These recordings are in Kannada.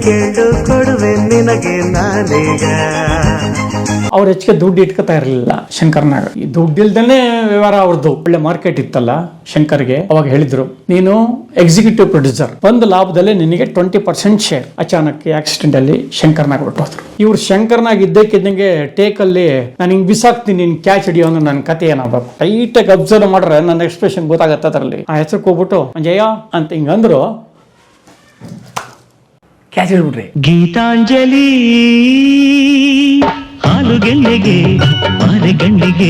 ಕೇಳು ಕೊಡುವೆ ನಿನಗೆ ನಾನೀಗ. ಅವ್ರು ಹೆಚ್ಚಿಗೆ ದುಡ್ಡು ಇಟ್ಕೋತಾ ಇರಲಿಲ್ಲ ಶಂಕರ್ನಾಗ. ಈ ದುಡ್ಡು ಇಲ್ದೇನೆ ವ್ಯವಹಾರ ಅವ್ರದ್ದು. ಒಳ್ಳೆ ಮಾರ್ಕೆಟ್ ಇತ್ತಲ್ಲ ಶಂಕರ್ಗೆ. ಅವಾಗ ಹೇಳಿದ್ರು, ನೀನು ಎಕ್ಸಿಕ್ಯೂಟಿವ್ ಪ್ರೊಡ್ಯೂಸರ್, ಬಂದ ಲಾಭದಲ್ಲೇ ನಿನಗೆ 20% ಶೇರ್. ಅಚಾನಕ್ ಆಕ್ಸಿಡೆಂಟ್ ಅಲ್ಲಿ ಶಂಕರ್ನಾಗ್ ಹೊರಟೋದ್ರು. ಇವ್ರು ಶಂಕರ್ನಾಗ್ ಇದ್ದಕ್ಕಿದ್ದಂಗೆ ಟೇಕ್ ಅಲ್ಲಿ ನಾನು ಹಿಂಗ್ ಬಿಸಾಕ್ತೀನಿ, ನೀನ್ ಕ್ಯಾಚ್ ಹಿಡಿಯೋ ಅಂದ್ರೆ ನನ್ನ ಕತೆ ಏನಾಗಬೇಕು. ಟೈಟಾಗಿ ಅಬ್ಸರ್ವ್ ಮಾಡ್ರೆ ನನ್ನ ಎಕ್ಸ್ಪ್ರೆಷನ್ ಗೊತ್ತಾಗತ್ತೆ ಅದರಲ್ಲಿ. ಆ ಹೆಸರು ಹೋಗ್ಬಿಟ್ಟು ಅಂಜಯ್ಯ ಅಂತ ಹಿಂಗಂದ್ರು, ಕ್ಯಾಚ್ ಹಿಡ್ಬಿಟ್ರಿ. ಗೀತಾಂಜಲಿ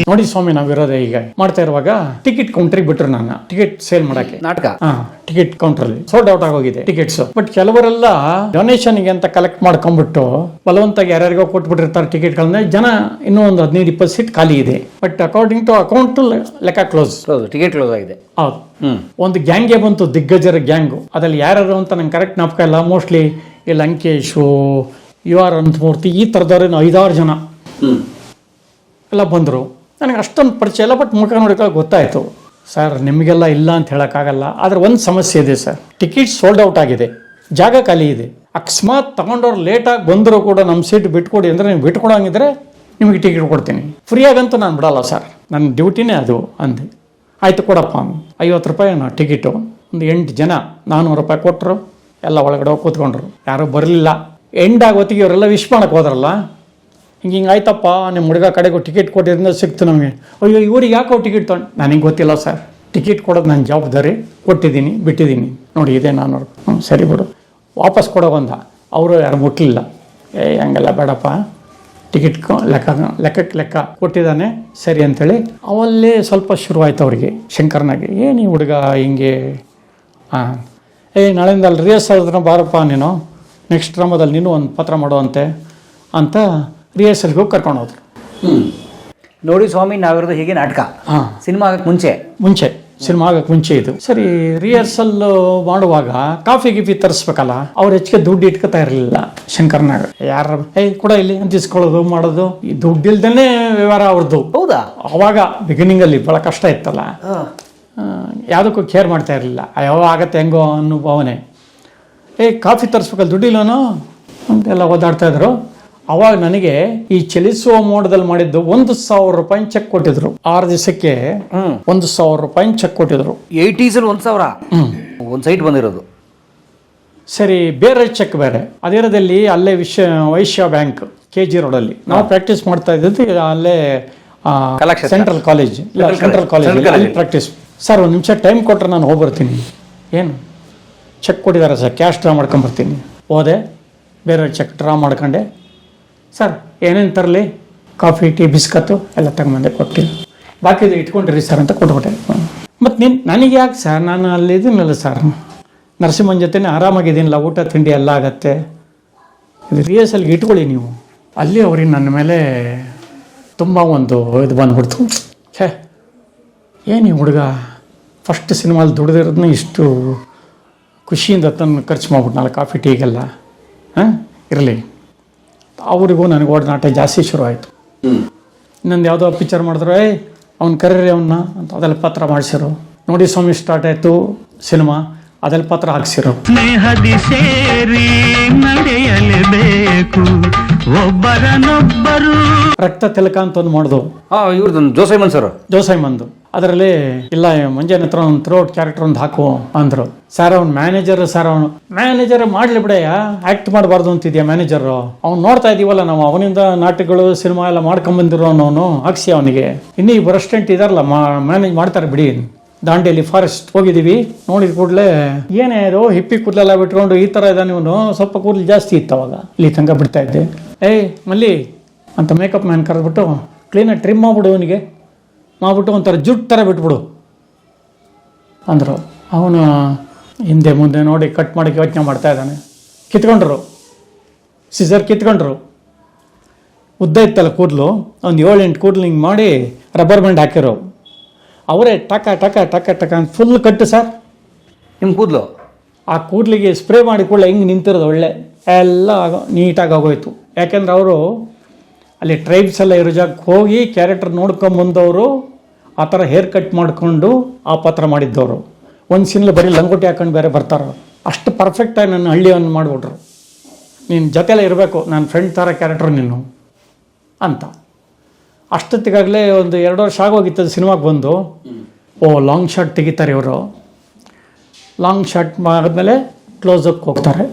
ನೋಡಿ ಸ್ವಾಮಿ, ನಾವಿರೋದೇ ಈಗ ಮಾಡ್ತಾ ಇರುವಾಗ ಟಿಕೆಟ್ ಕೌಂಟ್ರಿಗೆ ಬಿಟ್ರು ನನ್ನ ಟಿಕೆಟ್ ಸೇಲ್ ಮಾಡಕ್ಕೆ. ನಾಟಕ ಟಿಕೆಟ್ ಕೌಂಟರ್ ಅಲ್ಲಿ ಸೋಲ್ಡ್ ಔಟ್ ಆಗೋಗಿದೆ ಟಿಕೆಟ್ಸ್. ಬಟ್ ಕೆಲವರೆಲ್ಲ ಡೊನೇಷನ್ ಗೆ ಅಂತ ಕಲೆಕ್ಟ್ ಮಾಡ್ಕೊಂಡ್ಬಿಟ್ಟು ಬಲವಂತಾಗಿ ಯಾರ್ಯಾರಿಗೋ ಕೊಟ್ಬಿಟ್ಟಿರ್ತಾರೆ ಟಿಕೆಟ್ ಗಳನ್ನ. ಜನ ಇನ್ನೂ ಒಂದು 15-20 ಸೀಟ್ ಖಾಲಿ ಇದೆ. ಬಟ್ ಅಕಾರ್ಡಿಂಗ್ ಟು ಅಕೌಂಟ್ ಲೆಕ್ಕ ಕ್ಲೋಸ್, ಟಿಕೆಟ್ ಕ್ಲೋಸ್ ಆಗಿದೆ. ಹೌದು. ಒಂದು ಗ್ಯಾಂಗೇ ಬಂತು, ದಿಗ್ಗಜರ ಗ್ಯಾಂಗು. ಅದ್ರಲ್ಲಿ ಯಾರು ಅಂತ ನಂಗೆ ಕರೆಕ್ಟ್ ಜ್ಞಾಪಕ ಇಲ್ಲ. ಮೋಸ್ಟ್ಲಿ ಈ ಲಂಕೇಶು, UR ಅನಂತಮೂರ್ತಿ, ಈ ಥರದವ್ರೇನು 5-6 ಜನ ಎಲ್ಲ ಬಂದರು. ನನಗೆ ಅಷ್ಟೊಂದು ಪರಿಚಯ ಇಲ್ಲ, ಬಟ್ ಮುಖ ನೋಡಿಕೊಳ್ಳೋಕೆ ಗೊತ್ತಾಯಿತು. ಸರ್, ನಿಮಗೆಲ್ಲ ಇಲ್ಲ ಅಂತ ಹೇಳೋಕ್ಕಾಗಲ್ಲ, ಆದರೆ ಒಂದು ಸಮಸ್ಯೆ ಇದೆ ಸರ್. ಟಿಕೆಟ್ ಸೋಲ್ಡ್ ಔಟ್ ಆಗಿದೆ, ಜಾಗ ಖಾಲಿ ಇದೆ. ಅಕಸ್ಮಾತ್ ತಗೊಂಡವ್ರು ಲೇಟಾಗಿ ಬಂದರೂ ಕೂಡ ನಮ್ಮ ಸೀಟ್ ಬಿಟ್ಕೊಡಿ ಅಂದರೆ, ನೀವು ಬಿಟ್ಕೊಡೋಂಗಿದ್ರೆ ನಿಮಗೆ ಟಿಕೆಟ್ ಕೊಡ್ತೀನಿ. ಫ್ರೀಯಾಗಂತೂ ನಾನು ಬಿಡಲ್ಲ ಸರ್, ನನ್ನ ಡ್ಯೂಟಿನೇ ಅದು ಅಂದೆ. ಆಯಿತು ಕೊಡಪ್ಪ, 50 ರೂಪಾಯಿ ಟಿಕೆಟು. ಒಂದು 8 ಜನ 400 ರೂಪಾಯಿ ಕೊಟ್ಟರು. ಎಲ್ಲ ಒಳಗಡೆ ಹೋಗಿ ಕೂತ್ಕೊಂಡ್ರು. ಯಾರೂ ಬರಲಿಲ್ಲ. ಎಂಡ್ ಆಗೋತ್ತಿಗೆ ಇವರೆಲ್ಲ ವಿಶ್ ಮಾಡಕ್ಕೆ ಹೋದ್ರಲ್ಲ. ಹಿಂಗೆ ಆಯ್ತಪ್ಪ, ನಿಮ್ಮ ಹುಡುಗ ಕಡೆಗೂ ಟಿಕೆಟ್ ಕೊಟ್ಟಿದ್ದರಿಂದ ಸಿಕ್ತು ನಮಗೆ. ಅಯ್ಯೋ, ಇವ್ರಿಗೆ ಯಾಕೋ ಟಿಕೆಟ್ ತೊಗೊಂಡು? ನನಗೆ ಗೊತ್ತಿಲ್ಲ ಸರ್, ಟಿಕೆಟ್ ಕೊಡೋದು ನನ್ನ ಜವಾಬ್ದಾರಿ, ಕೊಟ್ಟಿದ್ದೀನಿ, ಬಿಟ್ಟಿದ್ದೀನಿ ನೋಡಿ, ಇದೆ 400. ಸರಿ ಬಿಡು, ವಾಪಸ್ ಕೊಡೋ ಬಂದ. ಅವರು ಯಾರು ಮುಟ್ಟಲಿಲ್ಲ. ಹಂಗೆಲ್ಲ ಬೇಡಪ್ಪ, ಟಿಕೆಟ್ ಲೆಕ್ಕ ಕೊಟ್ಟಿದ್ದಾನೆ ಸರಿ ಅಂಥೇಳಿ. ಅವಲ್ಲೇ ಸ್ವಲ್ಪ ಶುರುವಾಯ್ತು ಅವ್ರಿಗೆ, ಶಂಕರ್ನಾಗೆ. ಏನು ಈ ಹುಡುಗ ಹಿಂಗೆ, ನಾಳೆಯಿಂದ ಅಲ್ಲಿ ರಿಹರ್ಸಲ್ ಬಾರಪ್ಪ ನೀನು, ನೆಕ್ಸ್ಟ್ ಡ್ರಾಮಾದಲ್ಲಿ ನೀನು ಒಂದು ಪಾತ್ರ ಮಾಡುವಂತೆ ಅಂತ ರಿಹರ್ಸಲ್ಗೆ ಹೋಗಿ ಕರ್ಕೊಂಡು ಹೋದ್ರು. ನೋಡಿ ಸ್ವಾಮಿ, ನಾವಿರೋದು ಹೀಗೆ ನಾಟಕ. ಸಿನಿಮಾ ಆಗಕ್ಕೆ ಮುಂಚೆ ಇದು. ಸರಿ, ರಿಹರ್ಸಲ್ ಮಾಡುವಾಗ ಕಾಫಿ ಗಿಫಿ ತರಿಸ್ಬೇಕಲ್ಲ, ಅವ್ರು ಹೆಚ್ಚಿಗೆ ದುಡ್ಡು ಇಟ್ಕೋತಾ ಇರಲಿಲ್ಲ ಶಂಕರ್ನಾಗ. ಯಾರ ಕೂಡ ಇಲ್ಲಿ ಅಂತ ಇಸ್ಕೊಳ್ಳೋದು ಮಾಡೋದು, ಈ ದುಡ್ಡು ಇಲ್ದೇನೆ ವ್ಯವಹಾರ ಅವ್ರದ್ದು. ಹೌದಾ? ಅವಾಗ ಬಿಗಿನಿಂಗಲ್ಲಿ ಭಾಳ ಕಷ್ಟ ಇತ್ತಲ್ಲ, ಯಾವುದಕ್ಕೂ ಕೇರ್ ಮಾಡ್ತಾ ಇರಲಿಲ್ಲ. ಯಾವ ಆಗತ್ತೆ ಹೆಂಗೋ ಅನ್ನೋ ಭಾವನೆ. ಕಾಫಿ ತರಿಸ್ಬೇಕಲ್ಲ, ದುಡ್ಡಿಲ್ಲನೋ ಅಂತೆಲ್ಲ ಓದಾಡ್ತಾಯಿದ್ರು. ಅವಾಗ ನನಗೆ ಈ ಚಲಿಸುವ ಮೋಡದಲ್ಲಿ ಮಾಡಿದ್ದು 1,000 ರೂಪಾಯಿ ಚೆಕ್ ಕೊಟ್ಟಿದ್ರು. 6 ದಿವಸಕ್ಕೆ 1,000 ರೂಪಾಯಿ ಚೆಕ್ ಕೊಟ್ಟಿದ್ರು. 80s 1,000 ಒಂದು ಸೈಟ್ ಬಂದಿರೋದು. ಸರಿ, ಬೇರೆ ಚೆಕ್ ಬೇರೆ ಅದಿರೋದಲ್ಲಿ ಅಲ್ಲೇ ವೈಶ್ಯ ಬ್ಯಾಂಕ್ KG ರೋಡಲ್ಲಿ ನಾವು ಪ್ರಾಕ್ಟೀಸ್ ಮಾಡ್ತಾ ಇದ್ದದ್ದು. ಅಲ್ಲೇ ಸೆಂಟ್ರಲ್ ಕಾಲೇಜ್ ಅಲ್ಲಿ ಪ್ರಾಕ್ಟೀಸ್. ಸರ್, 1 ನಿಮಿಷ ಟೈಮ್ ಕೊಟ್ಟರೆ ನಾನು ಹೋಗ್ಬರ್ತೀನಿ. ಏನು ಚೆಕ್ ಕೊಟ್ಟಿದ್ದಾರೆ ಸರ್, ಕ್ಯಾಶ್ ಡ್ರಾ ಮಾಡ್ಕೊಂಬರ್ತೀನಿ. ಹೋದೆ, ಬೇರೆ ಚೆಕ್ ಡ್ರಾ ಮಾಡ್ಕೊಂಡೆ. ಸರ್, ಏನೇನು ತರಲಿ? ಕಾಫಿ, ಟೀ, ಬಿಸ್ಕತ್ತು ಎಲ್ಲ ತಗೊಂಬಂದೆ, ಕೊಟ್ಟು ಬಾಕಿದು ಇಟ್ಕೊಂಡಿರಿ ಸರ್ ಅಂತ ಕೊಟ್ಬಿಟ್ಟೆ. ಮತ್ತು ನನಗೆ ಯಾಕೆ ಸರ್, ನಾನು ಅಲ್ಲಿ ಇದೀನಲ್ಲ ಸರ್, ನರಸಿಂಹನ ಜೊತೆನೇ ಆರಾಮಾಗಿದ್ದೀನಿಲ್ಲ, ಊಟ ತಿಂಡಿ ಎಲ್ಲ ಆಗತ್ತೆ, ಇದು ರಿಹರ್ಸಲ್ಗೆ ಇಟ್ಕೊಳ್ಳಿ ನೀವು. ಅಲ್ಲಿ ಅವ್ರಿಗೆ ನನ್ನ ಮೇಲೆ ತುಂಬ ಒಂದು ಇದು ಬಂದ್ಬಿಡ್ತು. ಏನು ಈ ಹುಡುಗ ಫಸ್ಟ್ ಸಿನಿಮಾಲಿ ದುಡ್ದಿರೋದನ್ನ ಇಷ್ಟು ಖುಷಿಯಿಂದ ತನ್ನ ಖರ್ಚು ಮಾಡ್ಬಿಟ್ನಲ್ಲ ಕಾಫಿ ಟೀಗೆಲ್ಲ. ಇರಲಿ, ಅವರಿಗೂ ನನಗೆ ಒಡನಾಟ ಜಾಸ್ತಿ ಶುರು ಆಯಿತು. ಇನ್ನೊಂದು ಯಾವುದೋ ಪಿಕ್ಚರ್ ಮಾಡಿದ್ರು, ಅವ್ನು ಕರೀರಿ ಅವನ್ನ ಅಂತ ಅದೆಲ್ಲ ಪತ್ರ ಮಾಡಿಸಿರು. ನೋಡಿ ಸ್ವಾಮಿ, ಸ್ಟಾರ್ಟ್ ಆಯಿತು ಸಿನಿಮಾ, ಅದೆಲ್ಲ ಪತ್ರ ಹಾಕ್ಸಿರು. ಸ್ನೇಹದಿ ಸೇರಿ ನಡೆಯಲೇಬೇಕು, ಒಬ್ಬರನೊಬ್ಬರು. ರಕ್ತ ತಿಲಕ ಅಂತ ಒಂದು ಮಾಡಿದ್ರು. ಇವ್ರದ್ದು ಜೋಸೈಮಂದು. ಅದರಲ್ಲಿ ಇಲ್ಲ, ಮಂಜನ ಹತ್ರ ಒಂದು ಥ್ರೋಟ್ ಕ್ಯಾರೆಕ್ಟರ್ ಒಂದು ಹಾಕು ಅಂದರು. ಸರ್, ಅವ್ನು ಮ್ಯಾನೇಜರ್ ಮಾಡಲಿ ಬಿಡಯ್ಯ, ಆ್ಯಕ್ಟ್ ಮಾಡಬಾರ್ದು ಅಂತಿದ್ಯಾ ಮ್ಯಾನೇಜರು? ಅವ್ನು ನೋಡ್ತಾ ಇದೀವಲ್ಲ ನಾವು, ಅವನಿಂದ ನಾಟಕಗಳು ಸಿನಿಮಾ ಎಲ್ಲ ಮಾಡ್ಕೊಂಬಂದಿರೋನು ಹಾಕ್ಸಿ ಅವನಿಗೆ. ಇನ್ನೂ ಈ ಅಸಿಸ್ಟೆಂಟ್ ಇದಾರಲ್ಲ, ಮ್ಯಾನೇಜ್ ಮಾಡ್ತಾರೆ ಬಿಡಿ. ದಾಂಡೇಲಿ ಫಾರೆಸ್ಟ್ ಹೋಗಿದ್ದೀವಿ, ನೋಡಿದ ಕೂಡಲೇ ಏನೇ ಇದು ಹಿಪ್ಪಿ ಕೂದಲೆಲ್ಲ ಬಿಟ್ಕೊಂಡು ಈ ಥರ ಇದ್ದಾನೆ ಇವನು, ಸ್ವಲ್ಪ ಕೂದಲು ಜಾಸ್ತಿ ಇತ್ತು ಅವಾಗ, ಇಲ್ಲಿ ತನಕ ಬಿಡ್ತಾ ಇದ್ದೆ. ಮಲ್ಲಿ ಅಂತ ಮೇಕಪ್ ಮ್ಯಾನ್ ಕರೆದ್ಬಿಟ್ಟು ಕ್ಲೀನಾಗಿ ಟ್ರಿಮ್ ಮಾಡಿಬಿಡು, ಅವನಿಗೆ ಮಾಡಿಬಿಟ್ಟು ಒಂಥರ ಜುಟ್ಟು ಥರ ಬಿಟ್ಬಿಡು ಅಂದರು. ಅವನು ಹಿಂದೆ ಮುಂದೆ ನೋಡಿ ಕಟ್ ಮಾಡಿ ಯೋಚನೆ ಮಾಡ್ತಾ ಇದ್ದಾನೆ. ಕಿತ್ಕೊಂಡ್ರು, ಸಿಸರ್ ಕಿತ್ಕೊಂಡ್ರು. ಉದ್ದ ಇತ್ತಲ್ಲ ಕೂದಲು, ಒಂದು 7-8 ಕೂದಲು ಹಿಂಗೆ ಮಾಡಿ ರಬ್ಬರ್ ಬ್ಯಾಂಡ್ ಹಾಕಿರೋ. ಅವರೇ ಟಕ ಟಕ ಟಕ ಟಕ ಅಂತ ಫುಲ್ ಕಟ್ಟು ಸರ್ ನಿಮ್ಮ ಕೂದಲು. ಆ ಕೂದಲಿಗೆ ಸ್ಪ್ರೇ ಮಾಡಿ ಕೂಡಲೇ ಹಿಂಗೆ ನಿಂತಿರೋದು, ಒಳ್ಳೆ ಎಲ್ಲ ನೀಟಾಗಿ ಆಗೋಯ್ತು. ಯಾಕೆಂದ್ರೆ ಅವರು ಅಲ್ಲಿ ಟ್ರೈಬ್ಸ್ ಎಲ್ಲ ಇರೋ ಜಾಗಕ್ಕೆ ಹೋಗಿ ಕ್ಯಾರೆಕ್ಟರ್ ನೋಡ್ಕೊಂಬಂದವರು ಆ ಥರ ಹೇರ್ ಕಟ್ ಮಾಡಿಕೊಂಡು ಆ ಪಾತ್ರ ಮಾಡಿದ್ದವರು. ಒಂದು ಸೀನಲ್ಲಿ ಬರೀ ಲಂಗೋಟಿ ಹಾಕೊಂಡು ಬೇರೆ ಬರ್ತಾರೆ. ಅಷ್ಟು ಪರ್ಫೆಕ್ಟಾಗಿ ನನ್ನ ಹಳ್ಳಿಯನ್ನು ಮಾಡಿಬಿಟ್ರು. ನೀನು ಜೊತೆಲೇ ಇರಬೇಕು, ನನ್ನ ಫ್ರೆಂಡ್ ಥರ ಕ್ಯಾರೆಕ್ಟರ್ ನೀನು ಅಂತ. ಅಷ್ಟೊತ್ತಿಗಾಗಲೇ ಒಂದು 2 ವರ್ಷ ಆಗೋಗಿತ್ತು ಸಿನಿಮಾಗೆ ಬಂದು. ಲಾಂಗ್ ಶಾಟ್ ತೆಗಿತಾರೆ ಇವರು. ಲಾಂಗ್ ಶಾಟ್ ಆದಮೇಲೆ ಕ್ಲೋಸಕ್ಕೆ ಹೋಗ್ತಾರೆ.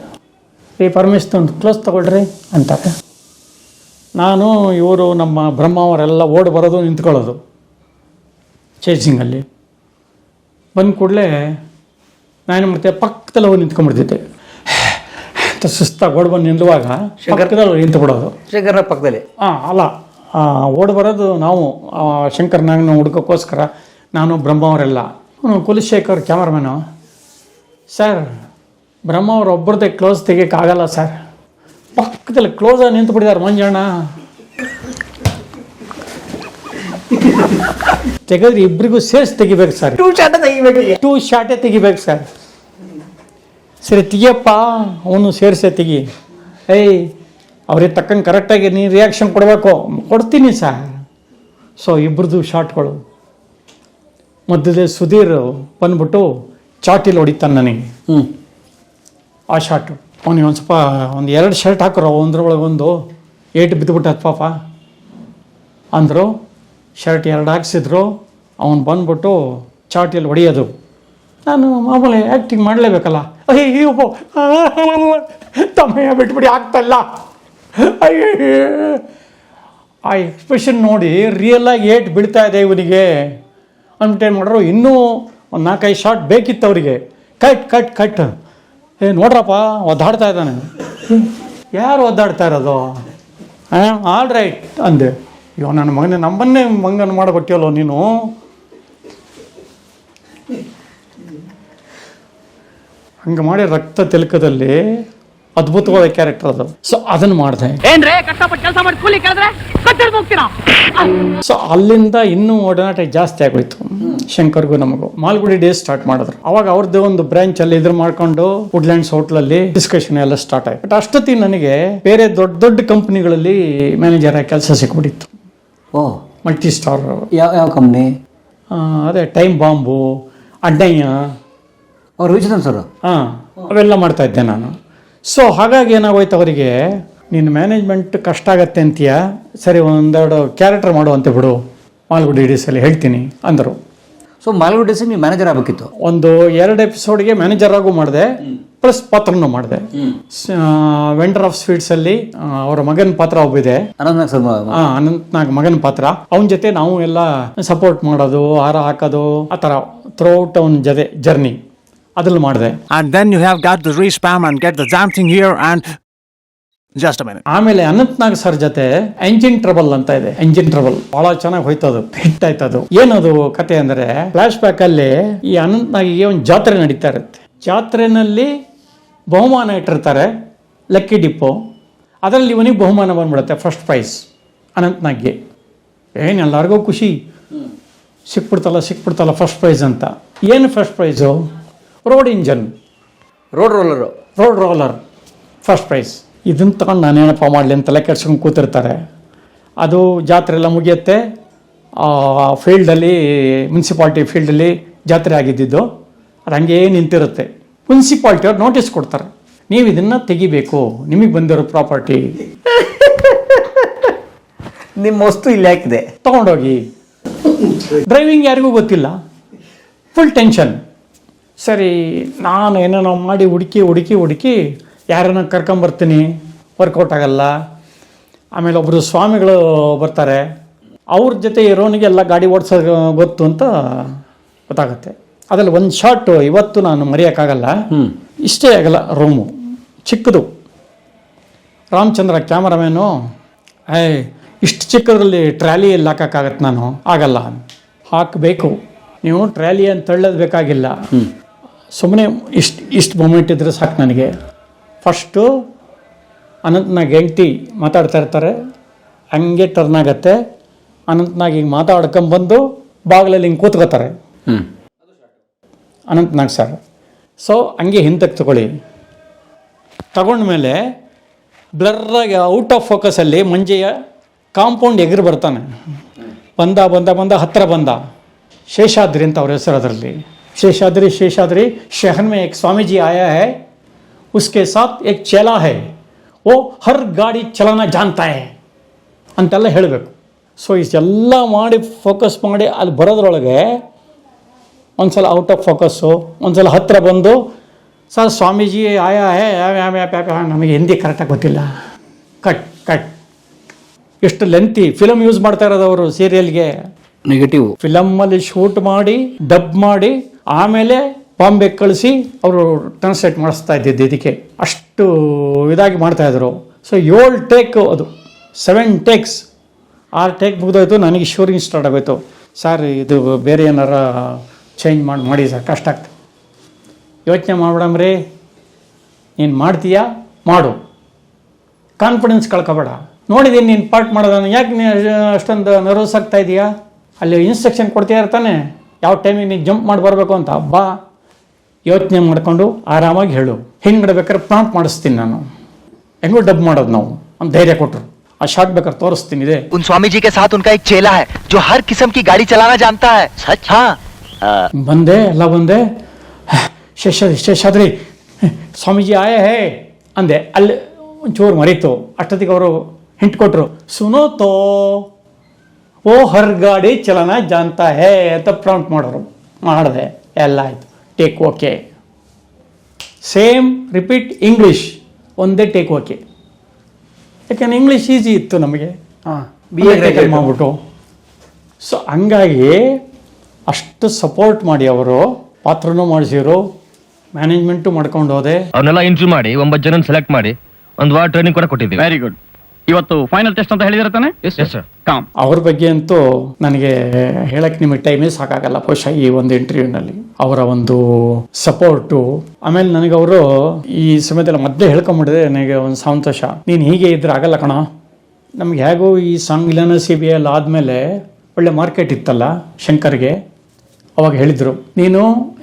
ಪರ್ಮಿಷನ್ ಕ್ಲೋಸ್ ತಗೊಳ್ರಿ ಅಂತಾರೆ. ನಾನು ಇವರು ನಮ್ಮ ಬ್ರಹ್ಮ ಅವರೆಲ್ಲ ಓಡಿ ಬರೋದು ನಿಂತ್ಕೊಳ್ಳೋದು ಚೇಸಿಂಗಲ್ಲಿ. ಬಂದ ಕೂಡಲೇ ನಾನು ಮತ್ತೆ ಪಕ್ಕದಲ್ಲಿ ಹೋಗಿ ನಿಂತ್ಕೊಂಡ್ಬಿಡ್ತಿದ್ದೆ. ಅಂತ ಸುಸ್ತಾಗಿ ಓಡಿ ಬಂದು ನಿಲ್ಲುವಾಗ ಪಕ್ಕದಲ್ಲಿ ನಿಂತು ಬಿಡೋದು. ಶೇಖರ್ನ ಪಕ್ಕದಲ್ಲಿ ಅಲ್ಲ, ಓಡಿ ಬರೋದು ನಾವು ಶಂಕರ್ನಾಗನ ಹುಡ್ಕೋಕ್ಕೋಸ್ಕರ ನಾನು ಬ್ರಹ್ಮ ಅವರೆಲ್ಲ. ಕುಲಶೇಖರ್ ಕ್ಯಾಮರಾಮ್ಯಾನು, ಸರ್ ಬ್ರಹ್ಮ ಅವ್ರು ಒಬ್ಬರದೇ ಕ್ಲೋಸ್ ತೆಗಿಯೋಕ್ಕಾಗಲ್ಲ ಸರ್. ಪಕ್ಕದಲ್ಲಿ ಕ್ಲೋಸಾಗಿ ನಿಂತು ಬಿಟ್ಟಿದ್ದಾರೆ ಮಂಜಣ್ಣ. ತೆಗೆದ್ರೆ ಇಬ್ಬರಿಗೂ ಸೇರಿಸಿ ತೆಗಿಬೇಕು ಸರ್. 2 ಶಾಟೇ ತೆಗಿಬೇಕು ಸರ್. ಸರಿ ತೆಗಿಯಪ್ಪ, ಅವನು ಸೇರಿಸೇ ತೆಗಿ. ಅವ್ರಿಗೆ ತಕ್ಕಂಗೆ ಕರೆಕ್ಟಾಗಿ ನೀನು ರಿಯಾಕ್ಷನ್ ಕೊಡಬೇಕು. ಕೊಡ್ತೀನಿ ಸರ್. ಸೊ ಇಬ್ಬರದು ಶಾಟ್ಗಳು. ಮಧ್ಯದಲ್ಲಿ ಸುಧೀರ್ ಬಂದ್ಬಿಟ್ಟು ಚಾಟಿಲಿ ಹೊಡಿತಾನೆ ನನಗೆ. ಆ ಶಾಟು ಅವನಿಗೆ ಒಂದು ಸ್ವಲ್ಪ 2 ಶರ್ಟ್ ಹಾಕೋರು, ಒಂದ್ರೊಳಗೊಂದು ಏಟು ಬಿದ್ದುಬಿಟ್ಟದ ಪಾಪ ಅಂದರು. ಶರ್ಟ್ 2 ಹಾಕ್ಸಿದ್ರು. ಅವನು ಬಂದ್ಬಿಟ್ಟು ಚಾಟಿಯಲ್ಲಿ ಹೊಡೆಯೋದು. ನಾನು ಮಾಮೂಲಿ ಆ್ಯಕ್ಟಿಂಗ್ ಮಾಡಲೇಬೇಕಲ್ಲ. ಅಯ್ಯೋ ತಮ್ಮಯ್ಯ ಬಿಟ್ಬಿಡಿ ಆಗ್ತಾಯಿಲ್ಲ. ಆ ಎಕ್ಸ್ಪ್ರೆಷನ್ ನೋಡಿ ರಿಯಲಾಗಿ ಏಟ್ ಬೀಳ್ತಾ ಇದೆ ಇವನಿಗೆ ಅಂದ್ಬಿಟ್ಟು ಏನು ಮಾಡ್ರು, ಇನ್ನೂ ಒಂದು 4-5 ಶಾಟ್ ಬೇಕಿತ್ತು ಅವರಿಗೆ. ಕಟ್ ನೋಡ್ರಪ್ಪ ಒದ್ದಾಡ್ತಾ ಇದ್ದಾನೆ. ಯಾರು ಒದ್ದಾಡ್ತಾ ಇರೋದು? ಆಲ್ ರೈಟ್ ಅಂದೆ. ಅಯ್ಯೋ ನನ್ನ ಮಗನೇ, ನಮ್ಮನ್ನೇ ಮಂಗನ ಮಾಡಿಕೊಟ್ಟಿಯಲ್ಲೋ ನೀನು. ಹಂಗೆ ಮಾಡಿ ರಕ್ತ ತಿಲಕದಲ್ಲಿ ಅದ್ಭುತವಾದ ಕ್ಯಾರೆಕ್ಟರ್ ಅದು. ಸೊ ಅದನ್ನು ಮಾಡಿದೆ. ಸೊ ಅಲ್ಲಿಂದ ಇನ್ನೂ ಒಡನಾಟ ಜಾಸ್ತಿ ಆಗೋಯ್ತು ಶಂಕರ್ಗೂ ನಮಗೂ. ಮಾಲ್ಗುಡಿ ಡೇಸ್ ಸ್ಟಾರ್ಟ್ ಮಾಡಿದ್ರು. ಅವಾಗ ಅವ್ರದ್ದು ಒಂದು ಬ್ರಾಂಚ್ ಅಲ್ಲಿ ಇದ್ರ ಮಾಡ್ಕೊಂಡು ವುಡ್ಲ್ಯಾಂಡ್ಸ್ ಹೋಟ್ಲಲ್ಲಿ ಡಿಸ್ಕಷನ್ ಎಲ್ಲ ಸ್ಟಾರ್ಟ್ ಆಯ್ತು. ಬಟ್ ಅಷ್ಟೊತ್ತಿಗೆ ನನಗೆ ಬೇರೆ ದೊಡ್ಡ ಕಂಪ್ನಿಗಳಲ್ಲಿ ಮ್ಯಾನೇಜರ್ ಆಗಿ ಕೆಲಸ ಸಿಕ್ಬಿಟ್ಟಿತ್ತು. Multi star. ಯಾವ ಕಂಪ್ನಿ? ಅದೇ ಟೈಮ್ ಬಾಂಬು, ಅಡ್ಡಯ್ಯ, ಅವ್ರು ವಿಜಯನ್ ಸರ್. ಅವೆಲ್ಲ ಮಾಡ್ತಾ ಇದ್ದೆ ನಾನು. ಸೊ ಹಾಗಾಗಿ ಏನಾಗೋಯ್ತು ಅವರಿಗೆ, ನೀನು ಮ್ಯಾನೇಜ್ಮೆಂಟ್ ಕಷ್ಟ ಆಗತ್ತೆ ಅಂತೀಯ, ಸರಿ 1-2 ಕ್ಯಾರೆಕ್ಟರ್ ಮಾಡುವಂತೆ ಬಿಡು ಮಾಲ್ಗುಡಿ ಡೇಸಲ್ಲಿ ಹೇಳ್ತೀನಿ ಅಂದರು. ಸೊ ಮಾಲ್ಗುಡಿ ಡೇಸ್ ನೀವು ಮ್ಯಾನೇಜರ್ ಆಗಬೇಕಿತ್ತು. ಒಂದು 2 ಎಪಿಸೋಡ್ಗೆ ಮ್ಯಾನೇಜರ್ ಆಗೂ ಮಾಡಿದೆ, ಪ್ಲಸ್ ಪಾತ್ರನೂ ಮಾಡಿದೆ. ವೆಂಡರ್ ಆಫ್ ಸ್ವೀಟ್ಸಲ್ಲಿ ಅವರ ಮಗನ ಪಾತ್ರ ಒಬ್ಬಿದೆ, ಅನಂತ್ನಾಗ್ ಮಗನ ಪಾತ್ರ. ಅವನ ಜೊತೆ ನಾವು ಎಲ್ಲ ಸಪೋರ್ಟ್ ಮಾಡೋದು, ಹಾರ ಹಾಕೋದು, ಆ ಥರ ಥ್ರೂಔಟ್ ಅವನ ಜೊತೆ ಜರ್ನಿ ಅದ್ರಲ್ಲಿ ಮಾಡಿದೆ. And then you have got the respam and get the damn thing here and just a minute. ಆಮೇಲೆ ಅನಂತ್ನಾಗ್ ಸರ್ ಜೊತೆ ಎಂಜಿನ್ ಟ್ರಬಲ್ ಅಂತ ಇದೆ. ಎಂಜಿನ್ ಟ್ರಬಲ್ ಬಹಳ ಚೆನ್ನಾಗಿ ಹೋಯ್ತದು, ಹಿಟ್ ಆಯ್ತದು. ಏನದು ಕತೆ ಅಂದ್ರೆ, ಫ್ಲಾಶ್ ಬ್ಯಾಕ್ ಅಲ್ಲಿ ಈ ಅನಂತ್ನಾಗಿಗೆ ಒಂದು ಜಾತ್ರೆ ನಡೀತಾ ಇರುತ್ತೆ. ಜಾತ್ರೆನಲ್ಲಿ ಬಹುಮಾನ ಇಟ್ಟಿರ್ತಾರೆ, ಲಕ್ಕಿ ಡಿಪ್ಪು. ಅದರಲ್ಲಿ ಇವನಿಗೆ ಬಹುಮಾನ ಬಂದ್ಬಿಡುತ್ತೆ, ಫಸ್ಟ್ ಪ್ರೈಸ್ ಅನಂತ್ನಾಗ್ಗೆ. ಎಲ್ಲರಿಗೂ ಖುಷಿ, ಸಿಕ್ಬಿಡ್ತಲ್ಲ ಫಸ್ಟ್ ಪ್ರೈಸ್ ಅಂತ. ಏನು first prize? Road engine, road roller first prize. ಇದನ್ನು ತಗೊಂಡು ನಾನೇನಪ್ಪ ಮಾಡಲಿ ಅಂತೆಲ್ಲ ಕೆಡ್ಸ್ಕೊಂಡು ಕೂತಿರ್ತಾರೆ. ಅದು ಜಾತ್ರೆ ಎಲ್ಲ ಮುಗಿಯುತ್ತೆ. ಫೀಲ್ಡಲ್ಲಿ, ಮುನ್ಸಿಪಾಲ್ಟಿ ಫೀಲ್ಡಲ್ಲಿ ಜಾತ್ರೆ ಆಗಿದ್ದು ಅದು ಹಂಗೇ ನಿಂತಿರುತ್ತೆ. ಮುನ್ಸಿಪಾಲ್ಟಿಯವ್ರು ನೋಟಿಸ್ ಕೊಡ್ತಾರೆ, ನೀವು ಇದನ್ನು ತೆಗಿಬೇಕು, ನಿಮಗೆ ಬಂದಿರೋ ಪ್ರಾಪರ್ಟಿ, ನಿಮ್ಮ ವಸ್ತು ಇಲ್ಲಿ ಹಾಕಿದೆ, ತೊಗೊಂಡೋಗಿ. ಡ್ರೈವಿಂಗ್ ಯಾರಿಗೂ ಗೊತ್ತಿಲ್ಲ, ಫುಲ್ ಟೆನ್ಷನ್. ಸರಿ, ನಾನು ಏನೇನೋ ಮಾಡಿ ಹುಡುಕಿ ಯಾರನ್ನ ಕರ್ಕೊಂಬರ್ತೀನಿ, ವರ್ಕೌಟ್ ಆಗಲ್ಲ. ಆಮೇಲೆ ಒಬ್ಬರು ಸ್ವಾಮಿಗಳು ಬರ್ತಾರೆ, ಅವ್ರ ಜೊತೆ ಇರೋನಿಗೆ ಎಲ್ಲ ಗಾಡಿ ಓಡಿಸೋದು ಗೊತ್ತು ಅಂತ ಗೊತ್ತಾಗುತ್ತೆ. ಅದರಲ್ಲಿ ಒಂದು ಶಾಟ್ ಇವತ್ತು ನಾನು ಮರೆಯೋಕ್ಕಾಗಲ್ಲ. ಇಷ್ಟೇ ಆಗಲ್ಲ, ರೂಮು ಚಿಕ್ಕದು. ರಾಮಚಂದ್ರ ಕ್ಯಾಮರಾಮ್ಯಾನು, ಇಷ್ಟು ಚಿಕ್ಕದ್ರಲ್ಲಿ ಟ್ರ್ಯಾಲಿಯಲ್ಲಿ ಹಾಕೋಕ್ಕಾಗತ್ತೆ, ನಾನು ಆಗಲ್ಲ. ಹಾಕಬೇಕು, ನೀವು ಟ್ರ್ಯಾಲಿ ಅಂತ ತಳ್ಳೋದು ಬೇಕಾಗಿಲ್ಲ, ಸುಮ್ಮನೆ ಇಷ್ಟು ಮೂಮೆಂಟ್ ಇದ್ರೆ ಸಾಕು ನನಗೆ. ಫಸ್ಟು ಅನಂತ್ನಾಗ್ ಹೆಂಡ್ತಿ ಮಾತಾಡ್ತಾ ಇರ್ತಾರೆ, ಹಂಗೆ ಟರ್ನ್ ಆಗತ್ತೆ. ಅನಂತ್ನಾಗ್ ಈಗ ಮಾತಾಡ್ಕೊಂಬಂದು ಬಾಗಿಲಲ್ಲಿ ಹಿಂಗೆ ಕೂತ್ಕೋತಾರೆ ಅನಂತ್ನಾಗ್ ಸರ್. ಸೊ ಹಂಗೆ ಹಿಂದಕ್ಕೆ ತಗೊಂಡ್ಮೇಲೆ ಬ್ಲರ್ರಾಗಿ ಔಟ್ ಆಫ್ ಫೋಕಸಲ್ಲಿ ಮಂಜಯ್ಯ ಕಾಂಪೌಂಡ್ ಎಗರು ಬರ್ತಾನೆ. ಬಂದ ಹತ್ತಿರ ಬಂದ. ಶೇಷಾದ್ರಿ ಅಂತ ಅವ್ರ ಹೆಸರು ಅದರಲ್ಲಿ. शेषाद्री शहर में एक स्वामी जी आया है, उसके साथ एक चेला है, ಓ ಹರ್ ಗಾಡಿ ಚಲನ ಜಾನ್ತಾಯೆ ಅಂತೆಲ್ಲ ಹೇಳಬೇಕು. ಸೊ ಇಷ್ಟೆಲ್ಲ ಮಾಡಿ ಫೋಕಸ್ ಮಾಡಿ ಅಲ್ಲಿ ಬರೋದ್ರೊಳಗೆ ಒಂದು ಸಲ ಔಟ್ ಆಫ್ ಫೋಕಸ್ಸು, ಒಂದು ಸಲ ಹತ್ತಿರ ಬಂದು ಸರ್ ಸ್ವಾಮೀಜಿ ಆಯಾ ಹೇ ನಮಗೆ ಹಿಂದಿ ಕರೆಕ್ಟಾಗಿ ಗೊತ್ತಿಲ್ಲ, ಕಟ್ ಎಷ್ಟು ಲೆಂತಿ ಫಿಲಮ್ ಯೂಸ್ ಮಾಡ್ತಾ ಇರೋದು ಅವರು ಸೀರಿಯಲ್ಗೆ. ನೆಗೆಟಿವ್ ಫಿಲಮ್ಮಲ್ಲಿ ಶೂಟ್ ಮಾಡಿ ಡಬ್ ಮಾಡಿ ಆಮೇಲೆ ಬಾಂಬೆ ಕಳಿಸಿ ಅವರು ಟ್ರಾನ್ಸ್ಲೇಟ್ ಮಾಡಿಸ್ತಾ ಇದ್ದಿದ್ದು. ಇದಕ್ಕೆ ಅಷ್ಟು ಇದಾಗಿ ಮಾಡ್ತಾಯಿದ್ರು. ಸೊ 7 ಟೇಕ್, ಅದು 7 ಟೇಕ್ಸ್, 6 ಟೇಕ್ ಮುಗಿದೋಯ್ತು. ನನಗೆ ಶೂರಿಂಗ್ ಸ್ಟಾರ್ಟ್ ಆಗೋಯ್ತು. ಸರ್ ಇದು ಬೇರೆ ಏನಾರ ಚೇಂಜ್ ಮಾಡಿ ಸರ್, ಕಷ್ಟ ಆಗ್ತದೆ. ಯೋಚನೆ ಮಾಡ್ಬಿಡಮ್ರಿ, ನೀನು ಮಾಡ್ತೀಯಾ ಮಾಡು, ಕಾನ್ಫಿಡೆನ್ಸ್ ಕಳ್ಕೊಬೇಡ. ನೋಡಿದ್ದೀನಿ ನೀನು ಪಾರ್ಟ್ ಮಾಡೋದನ್ನು, ಯಾಕೆ ನೀನು ಅಷ್ಟೊಂದು ನರ್ವಸ್ ಆಗ್ತಾ ಇದೆಯಾ? ಅಲ್ಲಿ ಇನ್ಸ್ಟ್ರಕ್ಷನ್ ಕೊಡ್ತೀಯ ಇರ್ತಾನೆ, ಯಾವ ಟೈಮಿಗೆ ನೀನು ಜಂಪ್ ಮಾಡಿ ಬರಬೇಕು ಅಂತ. ಬಾ, ಯೋಚನೆ ಮಾಡಿಕೊಂಡು ಆರಾಮಾಗಿ ಹೇಳು. ಹಿಂಗೆ ಬೇಕಾದ್ರೆ ಪ್ರಾಂಪ್ಟ್ ಮಾಡಿಸ್ತೀನಿ ನಾನು, ಹೆಂಗೋ ಡಬ್ ಮಾಡೋದು ನಾವು ಅಂತ ಧೈರ್ಯ ಕೊಟ್ಟರು. ಆ ಶಾರ್ಟ್ ಬೇಕಾದ್ರೆ ತೋರಿಸ್ತೀನಿ. ಇದೆ उन स्वामी जी के साथ उनका एक चेला है जो हर किस्म की गाड़ी चलाना जानता है. सच? हाँ. ಬಂದೆ, ಎಲ್ಲ ಬಂದೆ. ಶೇಷಾದ್ರಿ ಸ್ವಾಮೀಜಿ ಆಯ ಹೇ ಅಂದೆ. ಅಲ್ಲಿ ಒಂಚೂರು ಮರೀತು. ಅಷ್ಟೊತ್ತಿಗೆ ಅವರು ಹಿಂಟ್ ಕೊಟ್ಟರು, ಸುನೋತೋ ಓ ಹರ್ ಗಾಡಿ ಚಲನ ಜಾನ್ತಾ ಹೇ ಅಂತ ಪ್ರಾಂಪ್ಟ್ ಮಾಡೋರು. ಮಾಡಿದೆ, ಎಲ್ಲ ಆಯಿತು. Take okay, same repeat English, ಒಂದೇ ಟೇಕ್ ಓಕೆ. ಯಾಕೆಂದ್ರೆ ಇಂಗ್ಲೀಷ್ ಈಸಿ ಇತ್ತು ನಮಗೆ, ಮಾಡಿಬಿಟ್ಟು. ಸೊ ಹಂಗಾಗಿ ಅಷ್ಟು ಸಪೋರ್ಟ್ ಮಾಡಿ ಅವರು ಪಾತ್ರನೂ ಮಾಡಿಸಿದ್ರು, ಮ್ಯಾನೇಜ್ಮೆಂಟು ಮಾಡ್ಕೊಂಡು ಹೋದೆ. ಅವನ್ನೆಲ್ಲ ಇಂಟರ್ವ್ಯೂ ಮಾಡಿ 9 ಜನ ಸೆಲೆಕ್ಟ್ ಮಾಡಿ ಒಂದು ವಾರ ಟ್ರೈನಿಂಗ್ ಕೂಡ ಕೊಟ್ಟಿದ್ದೀವಿ. Very good. ಇವತ್ತು ಫೈನಲ್ ಟೆಸ್ಟ್ ಅಂತ ಹೇಳಿದ್ರೆ ತಾನೆ? Yes sir. ಅವ್ರ ಬಗ್ಗೆ ಅಂತೂ ನನಗೆ ಹೇಳಕ್ಕೆ ನಿಮಗೆ ಟೈಮೇ ಸಾಕಾಗಲ್ಲ ಬಹುಶಃ ಈ ಒಂದು ಇಂಟರ್ವ್ಯೂನಲ್ಲಿ. ಅವರ ಒಂದು ಸಪೋರ್ಟು, ಆಮೇಲೆ ನನಗೆ ಅವರು ಈ ಸಮಯದಲ್ಲಿ ಮೊದಲೇ ಹೇಳ್ಕೊಂಬಿಟ್ಟಿದೆ ನನಗೆ ಒಂದು ಸಂತೋಷ. ನೀನು ಹೀಗೆ ಇದ್ರೆ ಆಗಲ್ಲ ಕಣ, ನಮ್ಗೆ ಹೇಗೋ ಈ ಸಾಂಗ್ ಇಲ್ಲನ CBI ಆದಮೇಲೆ ಒಳ್ಳೆ ಮಾರ್ಕೆಟ್ ಇತ್ತಲ್ಲ ಶಂಕರ್ಗೆ. ಅವಾಗ ಹೇಳಿದ್ರು, ನೀನು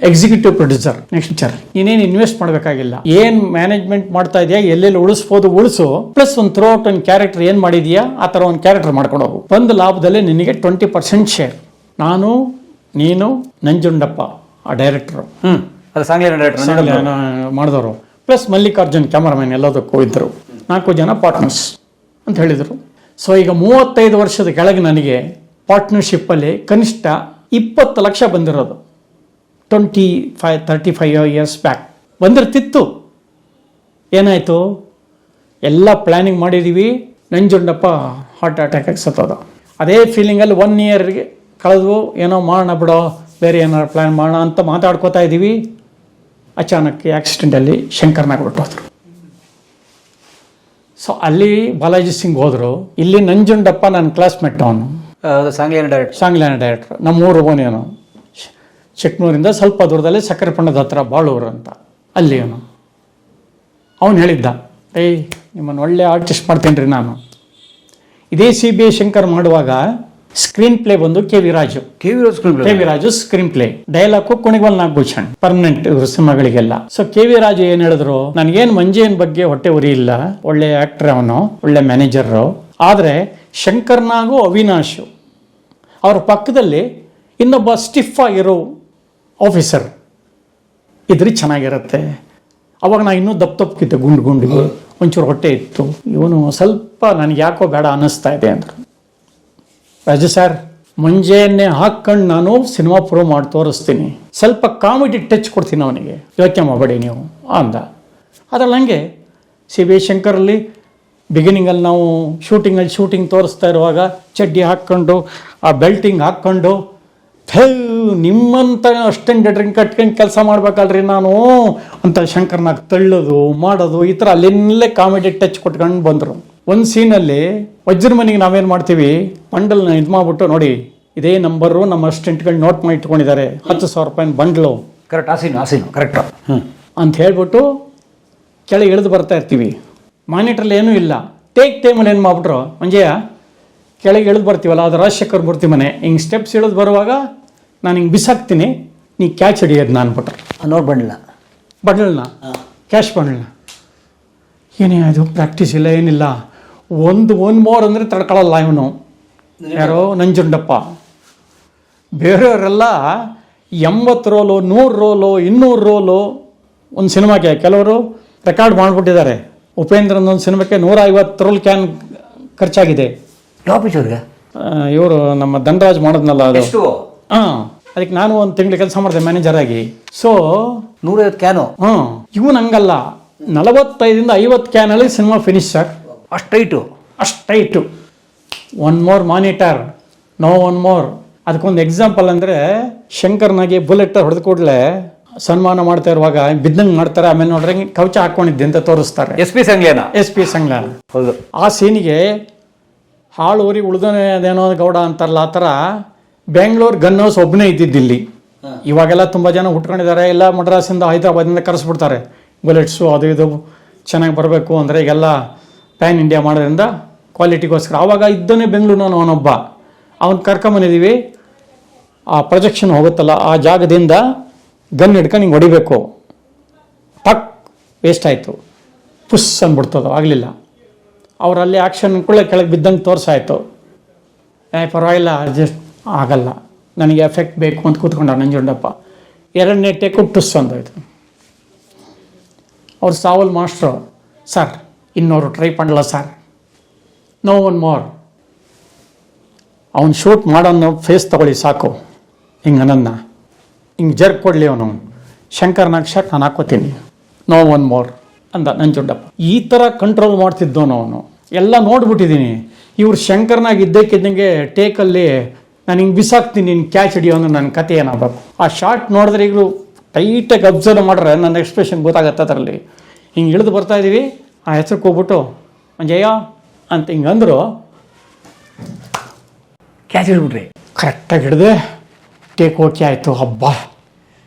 ಎಕ್ಸಿಕ್ಯೂಟಿವ್ ಪ್ರೊಡ್ಯೂಸರ್, ನೆಕ್ಸ್ಟ್ ಪಿಕ್ಚರ್ ನೀನೇನು ಇನ್ವೆಸ್ಟ್ ಮಾಡಬೇಕಾಗಿಲ್ಲ, ಏನು ಮ್ಯಾನೇಜ್ಮೆಂಟ್ ಮಾಡ್ತಾ ಇದೆಯಾ, ಎಲ್ಲೆಲ್ಲಿ ಉಳಿಸ್ಬೋದು ಉಳಿಸು, ಪ್ಲಸ್ ಒಂದು ಥ್ರೂ ಔಟ್ ಒಂದು ಕ್ಯಾರೆಕ್ಟರ್ ಏನು ಮಾಡಿದೆಯಾ ಆ ಥರ ಒಂದು ಕ್ಯಾರೆಕ್ಟರ್ ಮಾಡ್ಕೊಂಡು ಹೋಗು, ಒಂದು ಲಾಭದಲ್ಲಿ ನಿನಗೆ 20% ಶೇರ್. ನಾನು, ನೀನು, ನಂಜುಂಡಪ್ಪ ಆ ಡೈರೆಕ್ಟ್ರು, ಅದು ಸಾಂಗ್ಲಿನ ಡೈರೆಕ್ಟರ್ ಮಾಡಿದವರು, ಪ್ಲಸ್ ಮಲ್ಲಿಕಾರ್ಜುನ್ ಕ್ಯಾಮರಾಮನ್ ಎಲ್ಲದಕ್ಕೂ ಇದ್ದರು, 4 ಜನ ಪಾರ್ಟ್ನರ್ಸ್ ಅಂತ ಹೇಳಿದರು. ಸೊ ಈಗ 35 ವರ್ಷದ ಕೆಳಗೆ ನನಗೆ ಪಾರ್ಟ್ನರ್ಶಿಪ್ಪಲ್ಲಿ ಕನಿಷ್ಠ 20 ಲಕ್ಷ ಬಂದಿರೋದು. 35 ಇಯರ್ಸ್ ಬ್ಯಾಕ್ ಬಂದಿರ್ತಿತ್ತು. ಏನಾಯಿತು, ಎಲ್ಲ ಪ್ಲ್ಯಾನಿಂಗ್ ಮಾಡಿದ್ದೀವಿ, ನಂಜುಂಡಪ್ಪ ಹಾರ್ಟ್ ಅಟ್ಯಾಕಾಗಿ ಸತ್ತೋದ. ಅದೇ ಫೀಲಿಂಗಲ್ಲಿ 1 ಇಯರ್ಗೆ ಕಳೆದು ಏನೋ ಮಾಡೋಣ ಬಿಡೋ, ಬೇರೆ ಏನಾರು ಪ್ಲ್ಯಾನ್ ಮಾಡೋಣ ಅಂತ ಮಾತಾಡ್ಕೋತಾ ಇದ್ದೀವಿ. ಅಚಾನಕ್ ಆಕ್ಸಿಡೆಂಟಲ್ಲಿ ಶಂಕರ್ನಾಗ್ ಬಿಟ್ಟೋದ್ರು. ಸೊ ಅಲ್ಲಿ ಬಾಲಾಜಿ ಸಿಂಗ್ ಹೋದರು. ಇಲ್ಲಿ ನಂಜುಂಡಪ್ಪ ನನ್ನ ಕ್ಲಾಸ್ಮೇಟ್, ಅವನು ಸಾಂಗ್ಲಿನ ಡೈರೆಕ್ಟರ್. ನಮ್ಮೂರು ಓನೇನು ಚಿಕ್ಕನೂರಿಂದ ಸ್ವಲ್ಪ ದೂರದಲ್ಲಿ ಸಕ್ಕರೆಪಣ್ಣದ ಹತ್ರ ಬಾಳೂರು ಅಂತ, ಅಲ್ಲಿ ಅವನು ಹೇಳಿದ್ದ, ಏಯ್ ನಿಮ್ಮನ್ನು ಒಳ್ಳೆ ಆರ್ಟಿಸ್ಟ್ ಮಾಡ್ತೇನೆ ರೀ ನಾನು. ಇದೇ CBI ಶಂಕರ್ ಮಾಡುವಾಗ ಸ್ಕ್ರೀನ್ ಪ್ಲೇ ಬಂದು K V Raju screenplay, dialogue Kunigal Nagabhushan, permanent ಇವರು ಸಿನಿಮಾಗಳಿಗೆಲ್ಲ. ಸೊ ಕೆ ವಿ ರಾಜು ಏನ್ ಹೇಳಿದ್ರು, ನನಗೇನು ಮಂಜೇನ್ ಬಗ್ಗೆ ಹೊಟ್ಟೆ ಉರಿ ಇಲ್ಲ, ಒಳ್ಳೆ ಆಕ್ಟರ್ ಅವನು, ಒಳ್ಳೆ ಮ್ಯಾನೇಜರು, ಆದರೆ ಶಂಕರ್ನಾಗು ಅವಿನಾಶ್ ಅವ್ರ ಪಕ್ಕದಲ್ಲಿ ಇನ್ನೊಬ್ಬ ಸ್ಟಿಫ್ ಆಗಿರೋ ಆಫೀಸರ್ ಇದ್ರೆ ಚೆನ್ನಾಗಿರುತ್ತೆ. ಅವಾಗ ನಾ ಇನ್ನೂ ದಪ್ಪಕ್ಕಿದ್ದೆ, ಗುಂಡಿಗೆ ಒಂಚೂರು ಹೊಟ್ಟೆ ಇತ್ತು. ಇವನು ಸ್ವಲ್ಪ ನನಗೆ ಯಾಕೋ ಬೇಡ ಅನ್ನಿಸ್ತಾ ಇದೆ ಅಂದರು. ರಾಜು ಸರ್, ಮುಂಜಾನೆ ಹಾಕ್ಕೊಂಡು ನಾನು ಸಿನಿಮಾ ಪ್ರೂವ್ ಮಾಡಿ ತೋರಿಸ್ತೀನಿ, ಸ್ವಲ್ಪ ಕಾಮಿಡಿ ಟಚ್ ಕೊಡ್ತೀನಿ ಅವನಿಗೆ, ಯೋಚನೆ ಮಾಡಬೇಡಿ ನೀವು ಅಂದ. ಅದರಲ್ಲಿ ಹಂಗೆ CBI ಶಂಕರಲ್ಲಿ ಬಿಗಿನಿಂಗಲ್ಲಿ ನಾವು ಶೂಟಿಂಗ್ ತೋರಿಸ್ತಾ ಇರುವಾಗ ಚಡ್ಡಿ ಹಾಕ್ಕೊಂಡು ಆ ಬೆಲ್ಟಿಂಗ್ ಹಾಕ್ಕೊಂಡು ನಿಮ್ಮಂತ ಅಷ್ಟೊಂದು ಡ್ರಿಂಕ್ ಕಟ್ಕೊಂಡು ಕೆಲಸ ಮಾಡ್ಬೇಕಲ್ರಿ ನಾನು ಅಂತ ಶಂಕರ್ನಾಗ್ ತಳ್ಳೋದು ಮಾಡೋದು ಈ ಥರ ಅಲ್ಲಿಂದಲೇ ಕಾಮಿಡಿ ಟಚ್ ಕೊಟ್ಕೊಂಡು ಬಂದರು. ಒಂದು ಸೀನಲ್ಲಿ ವಜ್ರ ಮನೆಗೆ ನಾವೇನು ಮಾಡ್ತೀವಿ, ಬಂಡಲ್ನ ಇದು ಮಾಡ್ಬಿಟ್ಟು, ನೋಡಿ ಇದೇ ನಂಬರು ನಮ್ಮ ಅಸಿಸ್ಟೆಂಟ್ಗಳು ನೋಟ್ ಮಾಡಿ ಇಟ್ಕೊಂಡಿದ್ದಾರೆ, 10,000 ರೂಪಾಯಿ ಬಂಡ್ಲು, ಕರೆಕ್ಟ್ ಆಸೀನು ಕರೆಕ್ಟ್ ಅಂತ ಹೇಳ್ಬಿಟ್ಟು ಕೆಳಗೆ ಇಳಿದು ಬರ್ತಾ ಇರ್ತೀವಿ. ಮಾನಿಟ್ರಲ್ಲಿ ಏನೂ ಇಲ್ಲ. ಟೇಕ್ ಟೈಮಲ್ಲಿ ಏನು ಮಾಡ್ಬಿಟ್ರು, ಮಂಜಯ್ಯ ಕೆಳಗೆ ಇಳಿದು ಬರ್ತೀವಲ್ಲ, ಅದು ರಾಜಶೇಖರ್ ಮೂರ್ತಿ ಮನೆ, ಹಿಂಗೆ ಸ್ಟೆಪ್ಸ್ ಇಳಿದು ಬರುವಾಗ ನಾನು ಹಿಂಗೆ ಬಿಸಾಕ್ತೀನಿ, ನೀ ಕ್ಯಾಚ್ ಹಿಡಿಯೋದು ನಾನು ಬಿಟ್ರೆ ನೋಡ್ ಬಂಡಲ್ನ ಕ್ಯಾಶ್ ಬಂಡಲ್ನ. ಏನೇ ಅದು ಪ್ರಾಕ್ಟೀಸ್ ಇಲ್ಲ ಏನಿಲ್ಲ, ಒಂದು ಮೋರ್ ಅಂದರೆ ತಡ್ಕೊಳ್ಳಲ್ಲ ಇವನು, ಯಾರೋ ನಂಜುಂಡಪ್ಪ. ಬೇರೆಯವರೆಲ್ಲ 80 ರೋಲು, 100 ರೋಲು, 200 ರೋಲು ಒಂದು ಸಿನಿಮಾಗೆ ಕೆಲವರು ರೆಕಾರ್ಡ್ ಮಾಡಿಬಿಟ್ಟಿದ್ದಾರೆ. ಉಪೇಂದ್ರನೊಂದು ಸಿನಿಮಾಕ್ಕೆ 150 ರೋಲ್ ಕ್ಯಾನ್ ಖರ್ಚಾಗಿದೆ. ಯಾವ ಪಿಕ್ಚರ್ಗೆ? ಇವರು ನಮ್ಮ ಧನರಾಜ್ ಮಾಡೋದ್ನಲ್ಲ ಅದು. ಎಷ್ಟು? ಹಾಂ, ಅದಕ್ಕೆ ನಾನು ಒಂದು ತಿಂಗಳು ಕೆಲಸ ಮಾಡಿದೆ ಮ್ಯಾನೇಜರ್ ಆಗಿ. So 150 can. ಇವನು ಹಂಗಲ್ಲ, 45 to 50 ಕ್ಯಾನಲ್ಲಿ ಸಿನಿಮಾ ಫಿನಿಶ್ ಸರ್. ಅಷ್ಟೈಟು. One more monitor, no one more. ಅದಕ್ಕೊಂದು ಎಕ್ಸಾಂಪಲ್ ಅಂದರೆ, ಶಂಕರ್ನಾಗೆ ಬುಲೆಟ್ ಹೊಡೆದ ಕೂಡಲೇ ಸನ್ಮಾನ ಮಾಡ್ತಾ ಇರುವಾಗ ಬಿದ್ದಂಗೆ ಮಾಡ್ತಾರೆ, ಆಮೇಲೆ ನೋಡ್ರೆ ಕವಚ ಹಾಕ್ಕೊಂಡಿದ್ದೆ ಅಂತ ತೋರಿಸ್ತಾರೆ. SP ಸಂಗ್ಲೇನ. ಹೌದು. ಆ ಸೀನಿಗೆ ಹಾಳು ಊರಿಗೆ ಉಳಿದೋನೆ ಅದೇನೋ ಗೌಡ ಅಂತಾರಲ್ಲ, ಆ ಥರ ಬೆಂಗಳೂರು ಗನ್ ಹೌಸ್ ಒಬ್ಬನೇ ಇದ್ದಿದ್ದಿಲ್ಲಿ. ಇವಾಗೆಲ್ಲ ತುಂಬ ಜನ ಹುಟ್ಕೊಂಡಿದ್ದಾರೆ, ಎಲ್ಲ ಮಡ್ರಾಸಿಂದ ಹೈದರಾಬಾದಿಂದ ಕರೆಸ್ಬಿಡ್ತಾರೆ. ಬುಲೆಟ್ಸು ಅದು ಇದು ಚೆನ್ನಾಗಿ ಬರಬೇಕು ಅಂದರೆ ಈಗೆಲ್ಲ ಪ್ಯಾನ್ ಇಂಡಿಯಾ ಮಾಡೋದ್ರಿಂದ ಕ್ವಾಲಿಟಿಗೋಸ್ಕರ. ಆವಾಗ ಇದ್ದನೇ ಬೆಂಗಳೂರಿನವನು ಅವನೊಬ್ಬ. ಅವನು ಕರ್ಕೊಂಬಂದಿದ್ದೀವಿ. ಆ ಪ್ರೊಜೆಕ್ಷನ್ ಹೋಗುತ್ತಲ್ಲ, ಆ ಜಾಗದಿಂದ ಗನ್ ಹಿಡ್ಕೊಂಡು ಹಿಂಗೆ ಹೊಡಿಬೇಕು. ಟಕ್ ವೇಸ್ಟ್ ಆಯಿತು, ಪುಸ್ ಅಂದ್ಬಿಡ್ತದೋ, ಆಗಲಿಲ್ಲ. ಅವರಲ್ಲಿ ಆ್ಯಕ್ಷನ್ ಕೂಡ ಕೆಳಗೆ ಬಿದ್ದಂಗೆ ತೋರಿಸಾಯ್ತು. ಪರವಾಗಿಲ್ಲ, ಅಡ್ಜಸ್ಟ್ ಆಗಲ್ಲ, ನನಗೆ ಎಫೆಕ್ಟ್ ಬೇಕು ಅಂತ ಕೂತ್ಕೊಂಡ ನಂಜುಂಡಪ್ಪ. 2ನೇ ಟೇಕು ಟುಸ್ ಅಂದೋಯ್ತು. ಅವ್ರು ಸಾವಲ್ ಮಾಸ್ಟ್ರು, ಸರ್ ಇನ್ನೋರು ಟ್ರೈ ಮಾಡಲ್ಲ ಸರ್, ನೋ ಒನ್ ಮೋರ್. ಅವ್ನು ಶೂಟ್ ಮಾಡೋನು ಫೇಸ್ ತಗೊಳ್ಳಿ ಸಾಕು, ಹಿಂಗೆ ನನ್ನ ಹಿಂಗೆ ಜರ್ಕ್ ಕೊಡಲಿ ಅವನು. ಶಂಕರ್ನಾಗ್ ಶರ್ಟ್ ನಾನು ಹಾಕೋತೀನಿ, ನೋ ಒನ್ ಮೋರ್ ಅಂದ ನಂಜುಂಡಪ್ಪ. ಈ ಥರ ಕಂಟ್ರೋಲ್ ಮಾಡ್ತಿದ್ದವನು ಅವನು. ಎಲ್ಲ ನೋಡ್ಬಿಟ್ಟಿದ್ದೀನಿ. ಇವ್ರು ಶಂಕರ್ನಾಗ್ ಇದ್ದಕ್ಕಿದ್ದಂಗೆ ಟೇಕಲ್ಲಿ ನಾನು ಹಿಂಗೆ ಬಿಸಾಕ್ತೀನಿ, ನೀನು ಕ್ಯಾಚ್ ಹಿಡಿಯೋ ಅಂದ್ರೆ ನನ್ನ ಕತೆ ಏನಾಗಬೇಕು. ಆ ಶಾರ್ಟ್ ನೋಡಿದ್ರೆ ಈಗಲೂ ಟೈಟಾಗಿ ಅಬ್ಸರ್ವ್ ಮಾಡ್ರೆ ನನ್ನ ಎಕ್ಸ್ಪ್ರೆಷನ್ ಗೊತ್ತಾಗತ್ತೆ. ಅದರಲ್ಲಿ ಹಿಂಗೆ ಇಳಿದು ಬರ್ತಾಯಿದ್ದೀವಿ, ಆ ಹೆಸರಿಗೆ ಹೋಗ್ಬಿಟ್ಟು ಮಂಜಯ್ಯ ಅಂತ ಹಿಂಗೆ ಅಂದರು, ಕ್ಯಾಚ್ ಹಿಡ್ಬಿಟ್ರಿ. ಕರೆಕ್ಟಾಗಿ ಹಿಡಿದೆ, ಟೇಕ್ ಓಕೆ ಆಯಿತು, ಹಬ್ಬ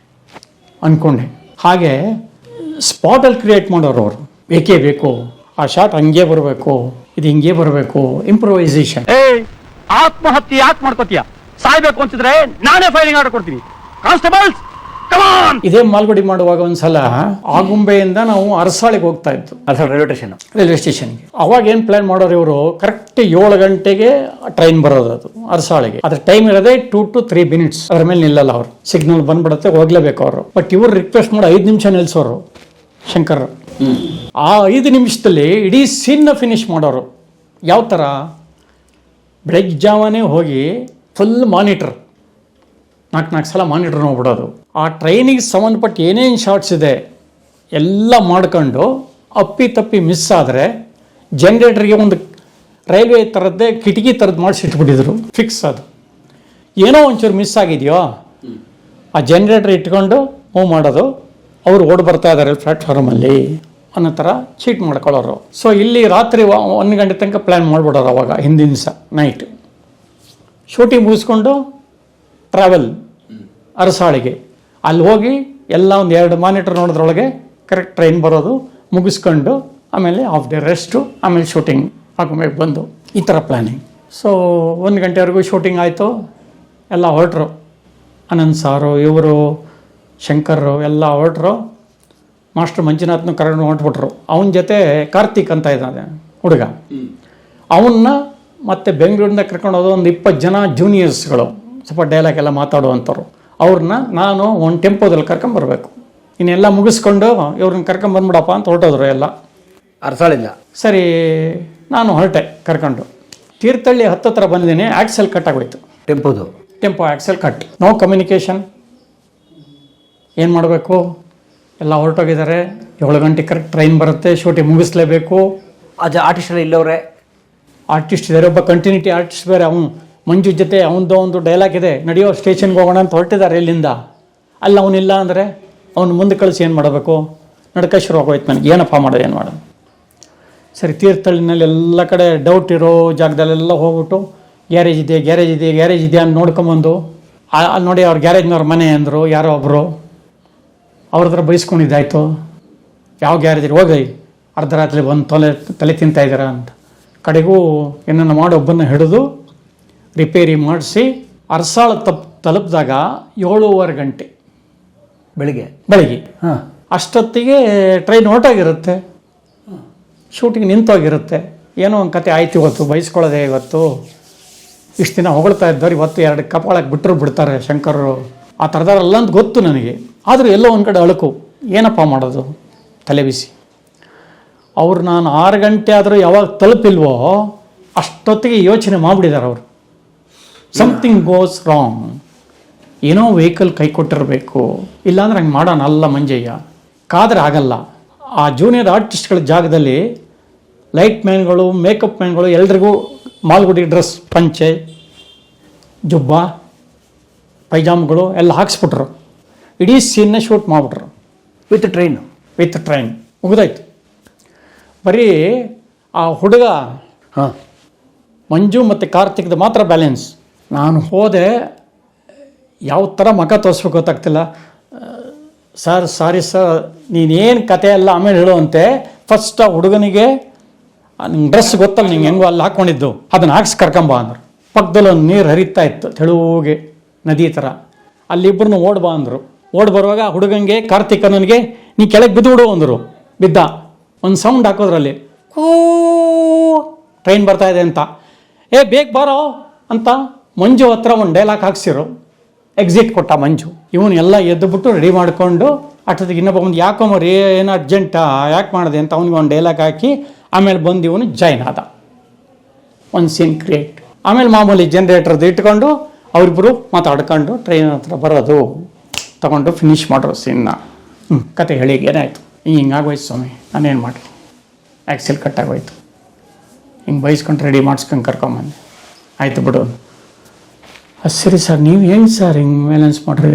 ಅಂದ್ಕೊಂಡೆ. ಹಾಗೆ ಸ್ಪಾಟಲ್ಲಿ ಕ್ರಿಯೇಟ್ ಮಾಡೋರು ಅವರು. ಬೇಕೇ ಬೇಕು, ಆ ಶಾಟ್ ಹಂಗೆ ಬರಬೇಕು, ಇದು ಹಿಂಗೆ ಬರಬೇಕು, ಇಂಪ್ರೊವೈಸೇಷನ್. ಆತ್ಮಹತ್ಯೆ ಯಾಕೆ ಮಾಡ್ಕೋತೀಯ? ಸಾಯ್ಬೇಕು ಅಂತಿದ್ರೆ ನಾನೇ ಫೈರಿಂಗ್ ಆರ್ಡರ್ ಕೊಡ್ತೀನಿ. ಕಾನ್ಸ್ಟೇಬಲ್ಸ್ ಕಮಾನ್. ಇದೇ ಮಾಲ್ಗುಡಿ ಮಾಡುವಾಗ ಒಂದ್ಸಲ ಆಗುಂಬೆಯಿಂದ ನಾವು ಅರಸಾಳಿಗೆ ಹೋಗ್ತಾ ಇತ್ತು, ರೈಲ್ವೆ ಸ್ಟೇಷನ್ಗೆ. ಅವಾಗ ಏನು ಪ್ಲಾನ್ ಮಾಡೋರು ಇವರು, ಕರೆಕ್ಟ್ 7 ಗಂಟೆಗೆ ಟ್ರೈನ್ ಬರೋದು ಅದು ಅರಸಾಳಿಗೆ. ಅದ್ರ ಟೈಮ್ ಇರೋದೇ 2 to 3 minutes. ಅದ್ರ ಮೇಲೆ ನಿಲ್ಲಲ್ಲ ಅವರು, ಸಿಗ್ನಲ್ ಬಂದ್ಬಿಡುತ್ತೆ, ಹೋಗ್ಲೇಬೇಕು ಅವರು. ಬಟ್ ಇವ್ರು ರಿಕ್ವೆಸ್ಟ್ ಮಾಡಿ 5 ನಿಮಿಷ ನಿಲ್ಸೋರು ಶಂಕರ್. ಆ 5 ನಿಮಿಷದಲ್ಲಿ ಇಡೀ ಸೀನ್ನ ಫಿನಿಶ್ ಮಾಡೋರು. ಯಾವ ಥರ? ಬೆಳಗ್ಗೆ ಜಾವನೇ ಹೋಗಿ ಫುಲ್ ಮಾನಿಟರ್, 4 ಸಲ ಮಾನಿಟರ್ ನೋಡ್ಬಿಡೋದು. ಆ ಟ್ರೈನಿಗೆ ಸಂಬಂಧಪಟ್ಟ ಏನೇನು ಶಾರ್ಟ್ಸ್ ಇದೆ ಎಲ್ಲ ಮಾಡ್ಕೊಂಡು, ಅಪ್ಪಿ ತಪ್ಪಿ ಮಿಸ್ ಆದರೆ ಜನ್ರೇಟ್ರಿಗೆ ಒಂದು ರೈಲ್ವೆ ಥರದ್ದೇ ಕಿಟಕಿ ಥರದ್ದು ಮಾಡಿಸಿಟ್ಬಿಟ್ಟಿದ್ರು, ಫಿಕ್ಸ್. ಅದು ಏನೋ ಒಂಚೂರು ಮಿಸ್ ಆಗಿದೆಯೋ, ಆ ಜನ್ರೇಟ್ರ್ ಇಟ್ಕೊಂಡು ಮೂವ್ ಮಾಡೋದು. ಅವರು ಓಡ್ ಬರ್ತಾ ಇದ್ದಾರೆ ಪ್ಲ್ಯಾಟ್ಫಾರ್ಮಲ್ಲಿ ಅನ್ನೋ ಥರ ಚೀಟ್ ಮಾಡ್ಕೊಳ್ಳೋರು. ಸೊ ಇಲ್ಲಿ ರಾತ್ರಿ 1 ಗಂಟೆ ತನಕ ಪ್ಲ್ಯಾನ್ ಮಾಡಿಬಿಡೋರು. ಅವಾಗ ಹಿಂದಿನ ದಿವಸ ನೈಟ್ ಶೂಟಿಂಗ್ ಮುಗಿಸ್ಕೊಂಡು ಟ್ರಾವೆಲ್ ಅರಸಾಳಿಗೆ. ಅಲ್ಲಿ ಹೋಗಿ ಎಲ್ಲ ಒಂದು 2 ಮಾನಿಟರ್ ನೋಡೋದ್ರೊಳಗೆ ಕರೆಕ್ಟ್ ಟ್ರೈನ್ ಬರೋದು, ಮುಗಿಸ್ಕೊಂಡು ಆಮೇಲೆ ಹಾಫ್ ಡೇ ರೆಸ್ಟು, ಆಮೇಲೆ ಶೂಟಿಂಗ್ ಆಗುಂಬೆಗೆ ಬಂದು, ಈ ಥರ ಪ್ಲ್ಯಾನಿಂಗ್. ಸೊ 1 ಗಂಟೆವರೆಗೂ ಶೂಟಿಂಗ್ ಆಯಿತು, ಎಲ್ಲ ಹೊರಟರು. ಅನಂತ್ ಸಾರು, ಇವರು ಶಂಕರ್ ಎಲ್ಲ ಹೊರಟರು. ಮಾಸ್ಟರ್ ಮಂಜುನಾಥ್ನ ಕರ್ಕೊಂಡು ಹೊರಟ್ಬಿಟ್ರು. ಅವನ ಜೊತೆ ಕಾರ್ತಿಕ್ ಅಂತ ಇದ್ದಾನೆ ಹುಡುಗ, ಅವನ್ನ ಮತ್ತು ಬೆಂಗಳೂರಿಂದ ಕರ್ಕೊಂಡು ಹೋದೋ ಒಂದು 20 ಜನ ಜೂನಿಯರ್ಸ್ಗಳು, ಸ್ವಲ್ಪ ಡೈಲಾಗ್ ಎಲ್ಲ ಮಾತಾಡುವಂಥವ್ರು. ಅವ್ರನ್ನ ನಾನು ಒಂದು ಟೆಂಪೋದಲ್ಲಿ ಕರ್ಕೊಂಬರ್ಬೇಕು. ಇನ್ನೆಲ್ಲ ಮುಗಿಸ್ಕೊಂಡು ಇವ್ರನ್ನ ಕರ್ಕೊಂಬಂದ್ಬಿಡಪ್ಪ ಅಂತ ಹೊರಟೋದ್ರು ಎಲ್ಲ ಅರಸಾಳಿಂದ. ಸರಿ, ನಾನು ಹೊರಟೆ ಕರ್ಕೊಂಡು. ತೀರ್ಥಹಳ್ಳಿ ಹತ್ತತ್ರ ಬಂದಿದ್ದೀನಿ, ಆಕ್ಸೆಲ್ ಕಟ್ ಆಗೋಯ್ತು. Tempo axle cut, no communication. ಏನು ಮಾಡಬೇಕು? ಎಲ್ಲ ಹೊರಟೋಗಿದ್ದಾರೆ. 7 ಗಂಟೆ ಕರೆಕ್ಟ್ ಟ್ರೈನ್ ಬರುತ್ತೆ, ಶೂಟಿಂಗ್ ಮುಗಿಸ್ಲೇಬೇಕು. ಆರ್ಟಿಸ್ಟ್ ಎಲ್ಲ ಇಲ್ಲವ್ರೆ, ಆರ್ಟಿಸ್ಟ್ ಇದ್ದಾರೆ. ಒಬ್ಬ ಕಂಟಿನ್ಯೂಟಿ ಆರ್ಟಿಸ್ಟ್ ಬೇರೆ, ಅವನು ಮಂಜು ಜೊತೆ ಅವನದು ಒಂದು ಡೈಲಾಗ್ ಇದೆ, ನಡೆಯೋ ಸ್ಟೇಷನ್ಗೆ ಹೋಗೋಣ ಅಂತ ಹೊರಟಿದ್ದಾರೆ ಇಲ್ಲಿಂದ. ಅಲ್ಲಿ ಅವನಿಲ್ಲ ಅಂದರೆ ಅವ್ನು ಮುಂದೆ ಕಳಿಸಿ ಏನು ಮಾಡಬೇಕು? ನಡ್ಕ ಶುರು ಆಗೋಯ್ತು ನನಗೆ, ಏನಪ್ಪ ಮಾಡೋದು, ಏನು ಮಾಡೋದು? ಸರಿ, ತೀರ್ಥಹಳ್ಳಿನಲ್ಲಿ ಎಲ್ಲ ಕಡೆ ಡೌಟ್ ಇರೋ ಜಾಗದಲ್ಲೆಲ್ಲ ಹೋಗ್ಬಿಟ್ಟು ಗ್ಯಾರೇಜ್ ಇದೆ ಅಂತ ನೋಡ್ಕೊಂಬಂದು, ಅಲ್ಲಿ ನೋಡಿ ಅವ್ರು ಗ್ಯಾರೇಜ್ನವ್ರ ಮನೆ ಅಂದರು ಯಾರೋ ಒಬ್ಬರು. ಅವ್ರ ಹತ್ರ ಬೈಸ್ಕೊಂಡಿದ್ದಾಯ್ತು, ಯಾವ ಗ್ಯಾರೇಜ್ ಹೋಗಿ ಅರ್ಧರಾತ್ರಿ ಬಂದು ತಲೆ ತಿಂತಾಯಿದ್ದೀರಾ ಅಂತ. ಕಡೆಗೂ ಏನನ್ನು ಮಾಡಿ ಒಬ್ಬನ್ನ ಹಿಡಿದು ರಿಪೇರಿ ಮಾಡಿಸಿ ಅರಸಾಳ ತಲುಪಿದಾಗ 7:15 ಗಂಟೆ ಬೆಳಿಗ್ಗೆ. ಅಷ್ಟೊತ್ತಿಗೆ ಟ್ರೈನ್ ಹೊರಟಾಗಿರುತ್ತೆ, ಶೂಟಿಂಗ್ ನಿಂತೋಗಿರುತ್ತೆ. ಏನೋ ಒಂದು ಕತೆ ಆಯ್ತು ಇವತ್ತು, ಬಯಸ್ಕೊಳ್ಳೋದೆ ಇವತ್ತು. ಇಷ್ಟು ದಿನ ಹೊಗಳ್ತಾ ಇದ್ದವ್ರು ಇವತ್ತು 2 ಕಪಾಳಕ್ಕೆ ಬಿಡ್ತಾರೆ ಶಂಕರರು. ಆ ಥರದಲ್ಲ ಅಂತ ಗೊತ್ತು ನನಗೆ. ಆದರೂ ಎಲ್ಲೋ ಒಂದು ಕಡೆ ಅಳುಕು, ಏನಪ್ಪ ಮಾಡೋದು, ತಲೆ ಬಿಸಿ. ಅವ್ರು ನಾನು 6 ಗಂಟೆ ಆದರೂ ಯಾವಾಗ ತಲುಪಿಲ್ವೋ ಅಷ್ಟೊತ್ತಿಗೆ ಯೋಚನೆ ಮಾಡಿಬಿಟ್ಟಿದ್ದಾರೆ ಅವರು. ಸಮಥಿಂಗ್ ಗೋಸ್ ರಾಂಗ್, ಏನೋ ವೆಹಿಕಲ್ ಕೈ ಕೊಟ್ಟಿರಬೇಕು, ಇಲ್ಲಾಂದ್ರೆ ಹಂಗೆ ಮಾಡೋಣ ಅಲ್ಲ ಮಂಜಯ್ಯ. ಕಾದ್ರೆ ಆಗಲ್ಲ. ಆ ಜೂನಿಯರ್ ಆರ್ಟಿಸ್ಟ್ಗಳ ಜಾಗದಲ್ಲಿ ಲೈಟ್ ಮ್ಯಾನ್ಗಳು, ಮೇಕಪ್ ಮ್ಯಾನ್ಗಳು ಎಲ್ರಿಗೂ ಮಾಲ್ಗುಡಿ ಡ್ರೆಸ್, ಪಂಚೆ, ಜುಬ್ಬ, ಪೈಜಾಮ್ಗಳು ಎಲ್ಲ ಹಾಕ್ಸ್ಬಿಟ್ರು. ಇಡೀ ಸೀನ್ನೇ ಶೂಟ್ ಮಾಡಿಬಿಟ್ರು ವಿತ್ ಟ್ರೈನ್ ಮುಗಿದಾಯ್ತು. ಬರೀ ಆ ಹುಡುಗ ಹಾಂ ಮಂಜು ಮತ್ತು ಕಾರ್ತಿಕ್ದು ಮಾತ್ರ ಬ್ಯಾಲೆನ್ಸ್. ನಾನು ಹೋದೆ, ಯಾವ ಥರ ಮಗ ತೋರಿಸ್ಬೇಕು ಗೊತ್ತಾಗ್ತಿಲ್ಲ. ಸರ್ ಸಾರಿ ಸರ್, ನೀನೇನು ಕತೆ ಎಲ್ಲ ಆಮೇಲೆ ಹೇಳುವಂತೆ, ಫಸ್ಟ್ ಆ ಹುಡುಗನಿಗೆ ನಿಂಗೆ ಡ್ರೆಸ್ ಗೊತ್ತಲ್ಲ ನಿಂಗೆ ಹೆಂಗೋ ಅಲ್ಲಿ ಹಾಕ್ಕೊಂಡಿದ್ದು, ಅದನ್ನು ಹಾಕ್ಸಿ ಕರ್ಕೊಂಬ ಅಂದರು. ಪಕ್ಕದಲ್ಲಿ ಒಂದು ನೀರು ಹರಿತಾ ಇತ್ತು ತೆಳುಗೆ ನದಿ ಥರ, ಅಲ್ಲಿಬ್ಬರನ್ನು ಓಡ್ಬಾ ಅಂದರು. ಓಡ್ ಬರುವಾಗ ಹುಡುಗಂಗೆ ಕಾರ್ತಿಕನಿಗೆ ನೀ ಕೆಳಗೆ ಬಿದ್ದು ಅಂದರು. ಬಿದ್ದ. ಒಂದು ಸೌಂಡ್ ಹಾಕೋದ್ರಲ್ಲಿ ಕೂ ಟ್ರೈನ್ ಬರ್ತಾ ಇದೆ ಅಂತ, ಬೇಗ ಬಾರೋ ಅಂತ ಮಂಜು ಹತ್ರ ಒಂದು ಡೈಲಾಗ್ ಹಾಕ್ಸಿರು. ಎಕ್ಸಿಟ್ ಕೊಟ್ಟ ಮಂಜು. ಇವನು ಎಲ್ಲ ಎದ್ದುಬಿಟ್ಟು ರೆಡಿ ಮಾಡಿಕೊಂಡು ಅಷ್ಟೊತ್ತಿಗೆ ಇನ್ನೊಬ್ಬ ಬಂದು ಯಾಕೋ ಮರಿ ಏನೋ ಅರ್ಜೆಂಟಾ ಯಾಕೆ ಮಾಡಿದೆ ಅಂತ ಅವನಿಗೆ ಒಂದು ಡೈಲಾಗ್ ಹಾಕಿ ಆಮೇಲೆ ಬಂದು ಇವನು ಜಾಯ್ನ್ ಆದ. ಒಂದು ಸೀನ್ ಕ್ರಿಯೇಟ್. ಆಮೇಲೆ ಮಾಮೂಲಿ ಜನ್ರೇಟರ್ದು ಇಟ್ಕೊಂಡು ಅವರಿಬ್ಬರು ಮಾತಾಡ್ಕೊಂಡು ಟ್ರೈನ್ ಹತ್ರ ಬರೋದು ತಗೊಂಡು ಫಿನಿಷ್ ಮಾಡೋರು ಸೀನ್ನ. ಕತೆ ಹೇಳಿ ಏನಾಯಿತು, ಹಿಂಗಾಗೋಯ್ತು ಸ್ವಾಮಿ, ನಾನೇನು ಮಾಡಿ ಆ್ಯಕ್ಸಿಲ್ ಕಟ್ಟಾಗೋಯ್ತು, ಹಿಂಗೆ ಬೈಸ್ಕೊಂಡು ರೆಡಿ ಮಾಡಿಸ್ಕೊಂಡು ಕರ್ಕೊಂಬಂದೆ. ಆಯಿತು ಬಿಡು. ಸರಿ ಸರ್, ನೀವು ಹೆಂಗೆ ಸರ್ ಹಿಂಗೆ ಬ್ಯಾಲೆನ್ಸ್ ಮಾಡ್ರಿ,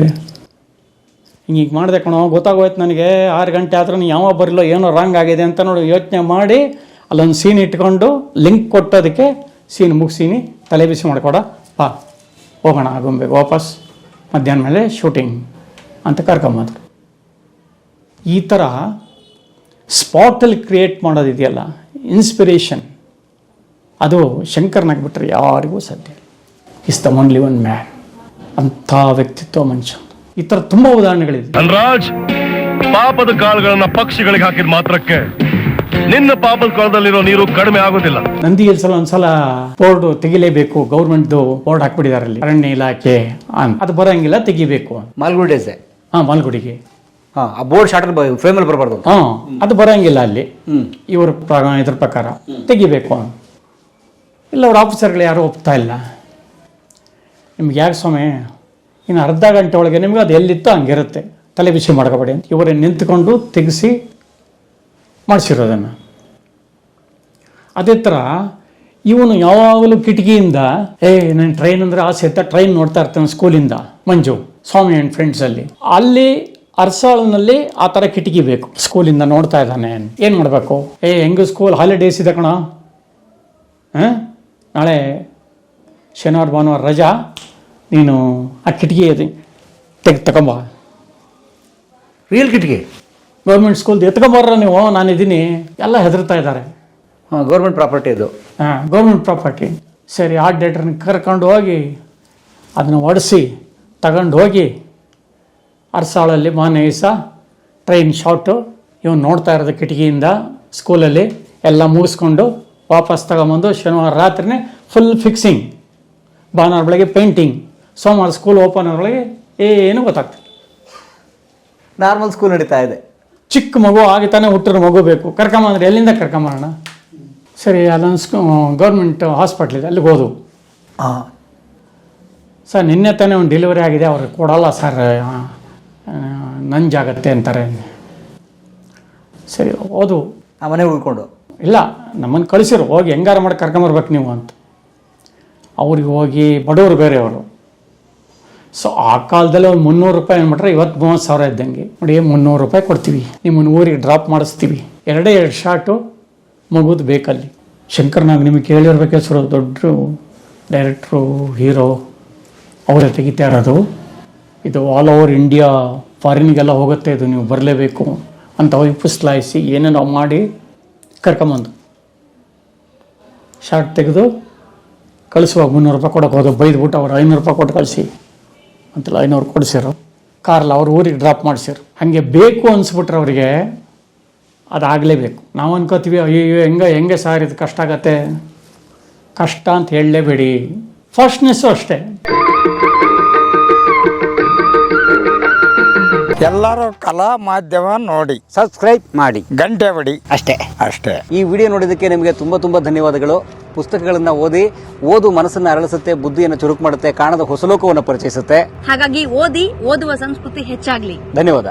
ಹಿಂಗೆ ಮಾಡಿದೆ ಕಣೋ, ಗೊತ್ತಾಗೋಯ್ತು ನನಗೆ. 6 ಗಂಟೆ ಆದ್ರೂ ನೀವು ಯಾವಾಗ ಬರಲೋ ಏನೋ ರಾಂಗ್ ಆಗಿದೆ ಅಂತ ನೋಡಿ ಯೋಚನೆ ಮಾಡಿ ಅಲ್ಲೊಂದು ಸೀನ್ ಇಟ್ಕೊಂಡು ಲಿಂಕ್ ಕೊಟ್ಟೋದಕ್ಕೆ ಸೀನ್ ಮುಗಿಸೀನಿ, ತಲೆ ಬಿಸಿ ಮಾಡ್ಕೊಡ ಬಾ ಹೋಗೋಣ ಆಗುಂಬೆಗೆ ವಾಪಸ್, ಮಧ್ಯಾಹ್ನ ಮೇಲೆ ಶೂಟಿಂಗ್ ಅಂತ ಕರ್ಕೊಂಬಂದರು. ಈ ಥರ ಸ್ಪಾಟಲ್ಲಿ ಕ್ರಿಯೇಟ್ ಮಾಡೋದಿದೆಯಲ್ಲ ಇನ್ಸ್ಪಿರೇಷನ್, ಅದು ಶಂಕರ್ನಾಗ ಬಿಟ್ಟರೆ ಯಾರಿಗೂ ಸಾಧ್ಯ. Is the only one man. ಅಂಥ ವ್ಯಕ್ತಿತ್ವ ಮನುಷ್ಯ. ಈ ಥರ ತುಂಬ ಉದಾಹರಣೆಗಳಿದೆ. ಧನರಾಜ್, ಪಾಪದ ಕಾಳುಗಳನ್ನ ಪಕ್ಷಿಗಳಿಗೆ ಹಾಕಿದ ಮಾತ್ರಕ್ಕೆ ನಿನ್ನ ಪಾಪದ ಕಾಲದಲ್ಲಿರೋ ನೀರು ಕಡಿಮೆ ಆಗೋದಿಲ್ಲ. ನಂದಿ ಹಿಲ್ಸಲ್ಲಿ ಒಂದ್ಸಲ ಬೋರ್ಡ್ ತೆಗಿಲೇಬೇಕು, ಗೌರ್ಮೆಂಟ್ದು ಬೋರ್ಡ್ ಹಾಕ್ಬಿಟ್ಟಿದ್ದಾರೆ ಅಲ್ಲಿ, ಅರಣ್ಯ ಇಲಾಖೆ ಅದು ಬರೋಂಗಿಲ್ಲ, ತೆಗಿಬೇಕು. ಮಾಲ್ಗುಡಿ ಮಾಲ್ಗುಡಿಗೆ ಆ ಬೋರ್ಡ್ ಶಾರ್ಟ್ ಫ್ರೇಮಲ್ಲಿ ಬರಬಾರ್ದು. ಅದು ಬರೋಂಗಿಲ್ಲ ಅಲ್ಲಿ. ಇವ್ರ ಇದ್ರ ಪ್ರಕಾರ ತೆಗಿಬೇಕು. ಇಲ್ಲ ಅವ್ರ ಆಫೀಸರ್ಗಳು ಯಾರು ಒಪ್ತಾ ಇಲ್ಲ. ನಿಮ್ಗೆ ಯಾಕೆ ಸ್ವಾಮಿ, ಇನ್ನು ಅರ್ಧ ಗಂಟೆ ಒಳಗೆ ನಿಮ್ಗೆ ಅದು ಎಲ್ಲಿತ್ತೋ ಹಂಗಿರುತ್ತೆ, ತಲೆ ಬಿಸಿ ಮಾಡ್ಕೋಬೇಡಿ ಅಂತ ಇವರೇ ನಿಂತ್ಕೊಂಡು ತೆಗೆಸಿ ಮಾಡಿಸಿರೋದನ್ನು. ಅದೇ ಥರ ಇವನು ಯಾವಾಗಲೂ ಕಿಟಕಿಯಿಂದ ನನ್ನ ಟ್ರೈನ್ ಅಂದರೆ ಆಸೆ ಅಂತ ಟ್ರೈನ್ ನೋಡ್ತಾ ಇರ್ತಾನೆ ಸ್ಕೂಲಿಂದ. ಮಂಜು ಸ್ವಾಮಿ ಆ್ಯಂಡ್ ಫ್ರೆಂಡ್ಸಲ್ಲಿ ಅಲ್ಲಿ ಅರ್ಸಾಳನಲ್ಲಿ ಆ ಥರ ಕಿಟಕಿ ಬೇಕು, ಸ್ಕೂಲಿಂದ ನೋಡ್ತಾ ಇದ್ದಾನೆ. ಏನು ಮಾಡಬೇಕು, ಹೆಂಗೂ ಸ್ಕೂಲ್ ಹಾಲಿಡೇಸ್ ಇದೆ ಕಣ, ನಾಳೆ ಶನಿವಾರ ಭಾನುವಾರ ರಜಾ, ನೀನು ಆ ಕಿಟಕಿ ತಗೊಂಬ, ರಿಯಲ್ ಕಿಟಕಿ ಗೌರ್ಮೆಂಟ್ ಸ್ಕೂಲ್ದು ಎತ್ಕೊಂಬರ್ರ ನೀವು, ನಾನಿದ್ದೀನಿ. ಎಲ್ಲ ಹೆದರ್ತಾ ಇದ್ದಾರೆ. ಗೌರ್ಮೆಂಟ್ ಪ್ರಾಪರ್ಟಿ ಅದು. Government property. ಸರಿ, ಆ ಡೇಟ್ರನ್ನ ಕರ್ಕೊಂಡು ಹೋಗಿ ಅದನ್ನು ಒಡಿಸಿ ತಗೊಂಡು ಹೋಗಿ ಅರ್ಸಾಳಲ್ಲಿ ಮಾನೇಸ ಟ್ರೈನ್ ಶಾಟು ಇವನು ನೋಡ್ತಾ ಇರೋದು ಕಿಟಕಿಯಿಂದ ಸ್ಕೂಲಲ್ಲಿ ಎಲ್ಲ ಮುಗಿಸ್ಕೊಂಡು ವಾಪಸ್ ತಗೊಂಬಂದು ಶನಿವಾರ ರಾತ್ರಿನೇ ಫುಲ್ ಫಿಕ್ಸಿಂಗ್, ಭಾನುವಾರ ಬೆಳಗ್ಗೆ ಪೇಂಟಿಂಗ್, ಸೋಮವಾರ ಸ್ಕೂಲ್ ಓಪನ್ ಆದ್ರೊಳಗೆ ಏನು ಗೊತ್ತಾಗ್ತದೆ. ನಾರ್ಮಲ್ ಸ್ಕೂಲ್ ನಡೀತಾ ಇದೆ. ಚಿಕ್ಕ ಮಗು ಆಗಿ ತಾನೇ ಹುಟ್ಟಿರೋ ಮಗು ಬೇಕು, ಕರ್ಕೊಂಬಂದ್ರೆ ಎಲ್ಲಿಂದ ಕರ್ಕೊಂಬರೋಣ? ಸರಿ, ಅಲ್ಲೊಂದು ಗೌರ್ಮೆಂಟ್ ಹಾಸ್ಪಿಟ್ಲ್ ಇದೆ, ಅಲ್ಲಿಗೆ ಹೋದು. ಸರ್ ನಿನ್ನೆ ತಾನೇ ಒಂದು ಡೆಲಿವರಿ ಆಗಿದೆ, ಅವ್ರಿಗೆ ಕೊಡಲ್ಲ ಸರ್, ನಂಜಾಗತ್ತೆ ಅಂತಾರೆ. ಸರಿ ಹೋದು. ಆ ಮನೆ ಉಳ್ಕೊಂಡು ಇಲ್ಲ, ನಮ್ಮನ್ನು ಕಳಿಸಿರು, ಹೋಗಿ ಹೆಂಗಾರ ಮಾಡಿ ಕರ್ಕೊಂಬರ್ಬೇಕು ನೀವು ಅಂತ. ಅವ್ರಿಗೆ ಹೋಗಿ ಬಡವರು ಬೇರೆ ಅವರು. ಸೊ ಆ ಕಾಲದಲ್ಲಿ ಒಂದು 300 ರೂಪಾಯಿ ಅಂದ್ಬಿಟ್ರೆ ಇವತ್ತು 30,000 ಇದ್ದಂಗೆ. ನೋಡಿ, 300 ರೂಪಾಯಿ ಕೊಡ್ತೀವಿ, ನಿಮ್ಮನ್ನು ಊರಿಗೆ ಡ್ರಾಪ್ ಮಾಡಿಸ್ತೀವಿ, 2 ಶಾಟು ಮಗುದು ಬೇಕಲ್ಲಿ. ಶಂಕರ್ನಾಗ್ ನಿಮಗೆ ಕೇಳಿರ್ಬೇಕು ಹೆಸರು, ದೊಡ್ಡ ಡೈರೆಕ್ಟ್ರು, ಹೀರೋ, ಅವರೇ ತೆಗಿತಾ ಇರೋದು. ಇದು ಆಲ್ ಓವರ್ ಇಂಡಿಯಾ, ಫಾರಿನ್ಗೆಲ್ಲ ಹೋಗುತ್ತೆ ಇದು, ನೀವು ಬರಲೇಬೇಕು ಅಂತ ಹೋಗಿ ಪುಸ್ಲಾಯಿಸಿ ಏನೇನೋ ಮಾಡಿ ಕರ್ಕೊಂಬಂದು ಶಾರ್ಟ್ ತೆಗೆದು ಕಳಿಸುವಾಗ 300 ರೂಪಾಯಿ ಕೊಡೋಕೆ ಹೋದು. ಬೈದ್ಬಿಟ್ಟು ಅವ್ರು 500 ರೂಪಾಯಿ ಕೊಟ್ಟು ಕಳಿಸಿ ಅಂತಲ್ಲ, 500 ಕೊಡಿಸಿರು. ಕಾರಲ್ಲಿ ಅವ್ರು ಊರಿಗೆ ಡ್ರಾಪ್ ಮಾಡಿಸಿರು. ಹಾಗೆ ಬೇಕು ಅನಿಸ್ಬಿಟ್ರೆ ಅವರಿಗೆ ಅದಾಗಲೇಬೇಕು. ನಾವು ಅನ್ಕೋತೀವಿ ಅಯ್ಯೋ ಹೆಂಗೆ ಸಾರ್ ಇದು ಕಷ್ಟ ಆಗತ್ತೆ, ಕಷ್ಟ ಅಂತ ಹೇಳಲೇಬೇಡಿ. ಫಸ್ಟ್ನೆಸ್ಸು ಅಷ್ಟೇ. ಎಲ್ಲರೂ ಕಲಾ ಮಾಧ್ಯಮ ನೋಡಿ, ಸಬ್ಸ್ಕ್ರೈಬ್ ಮಾಡಿ, ಗಂಟೆ ಬಡಿ ಅಷ್ಟೇ. ಅಷ್ಟೇ. ಈ ವಿಡಿಯೋ ನೋಡಿದ್ದಕ್ಕೆ ನಿಮಗೆ ತುಂಬಾ ಧನ್ಯವಾದಗಳು. ಪುಸ್ತಕಗಳನ್ನ ಓದು ಮನಸ್ಸನ್ನು ಅರಳಿಸುತ್ತೆ, ಬುದ್ಧಿಯನ್ನು ಚುರುಕು ಮಾಡುತ್ತೆ, ಕಾಣದ ಹೊಸ ಲೋಕವನ್ನು ಪರಿಚಯಿಸುತ್ತೆ. ಹಾಗಾಗಿ ಓದುವ ಸಂಸ್ಕೃತಿ ಹೆಚ್ಚಾಗ್ಲಿ. ಧನ್ಯವಾದ.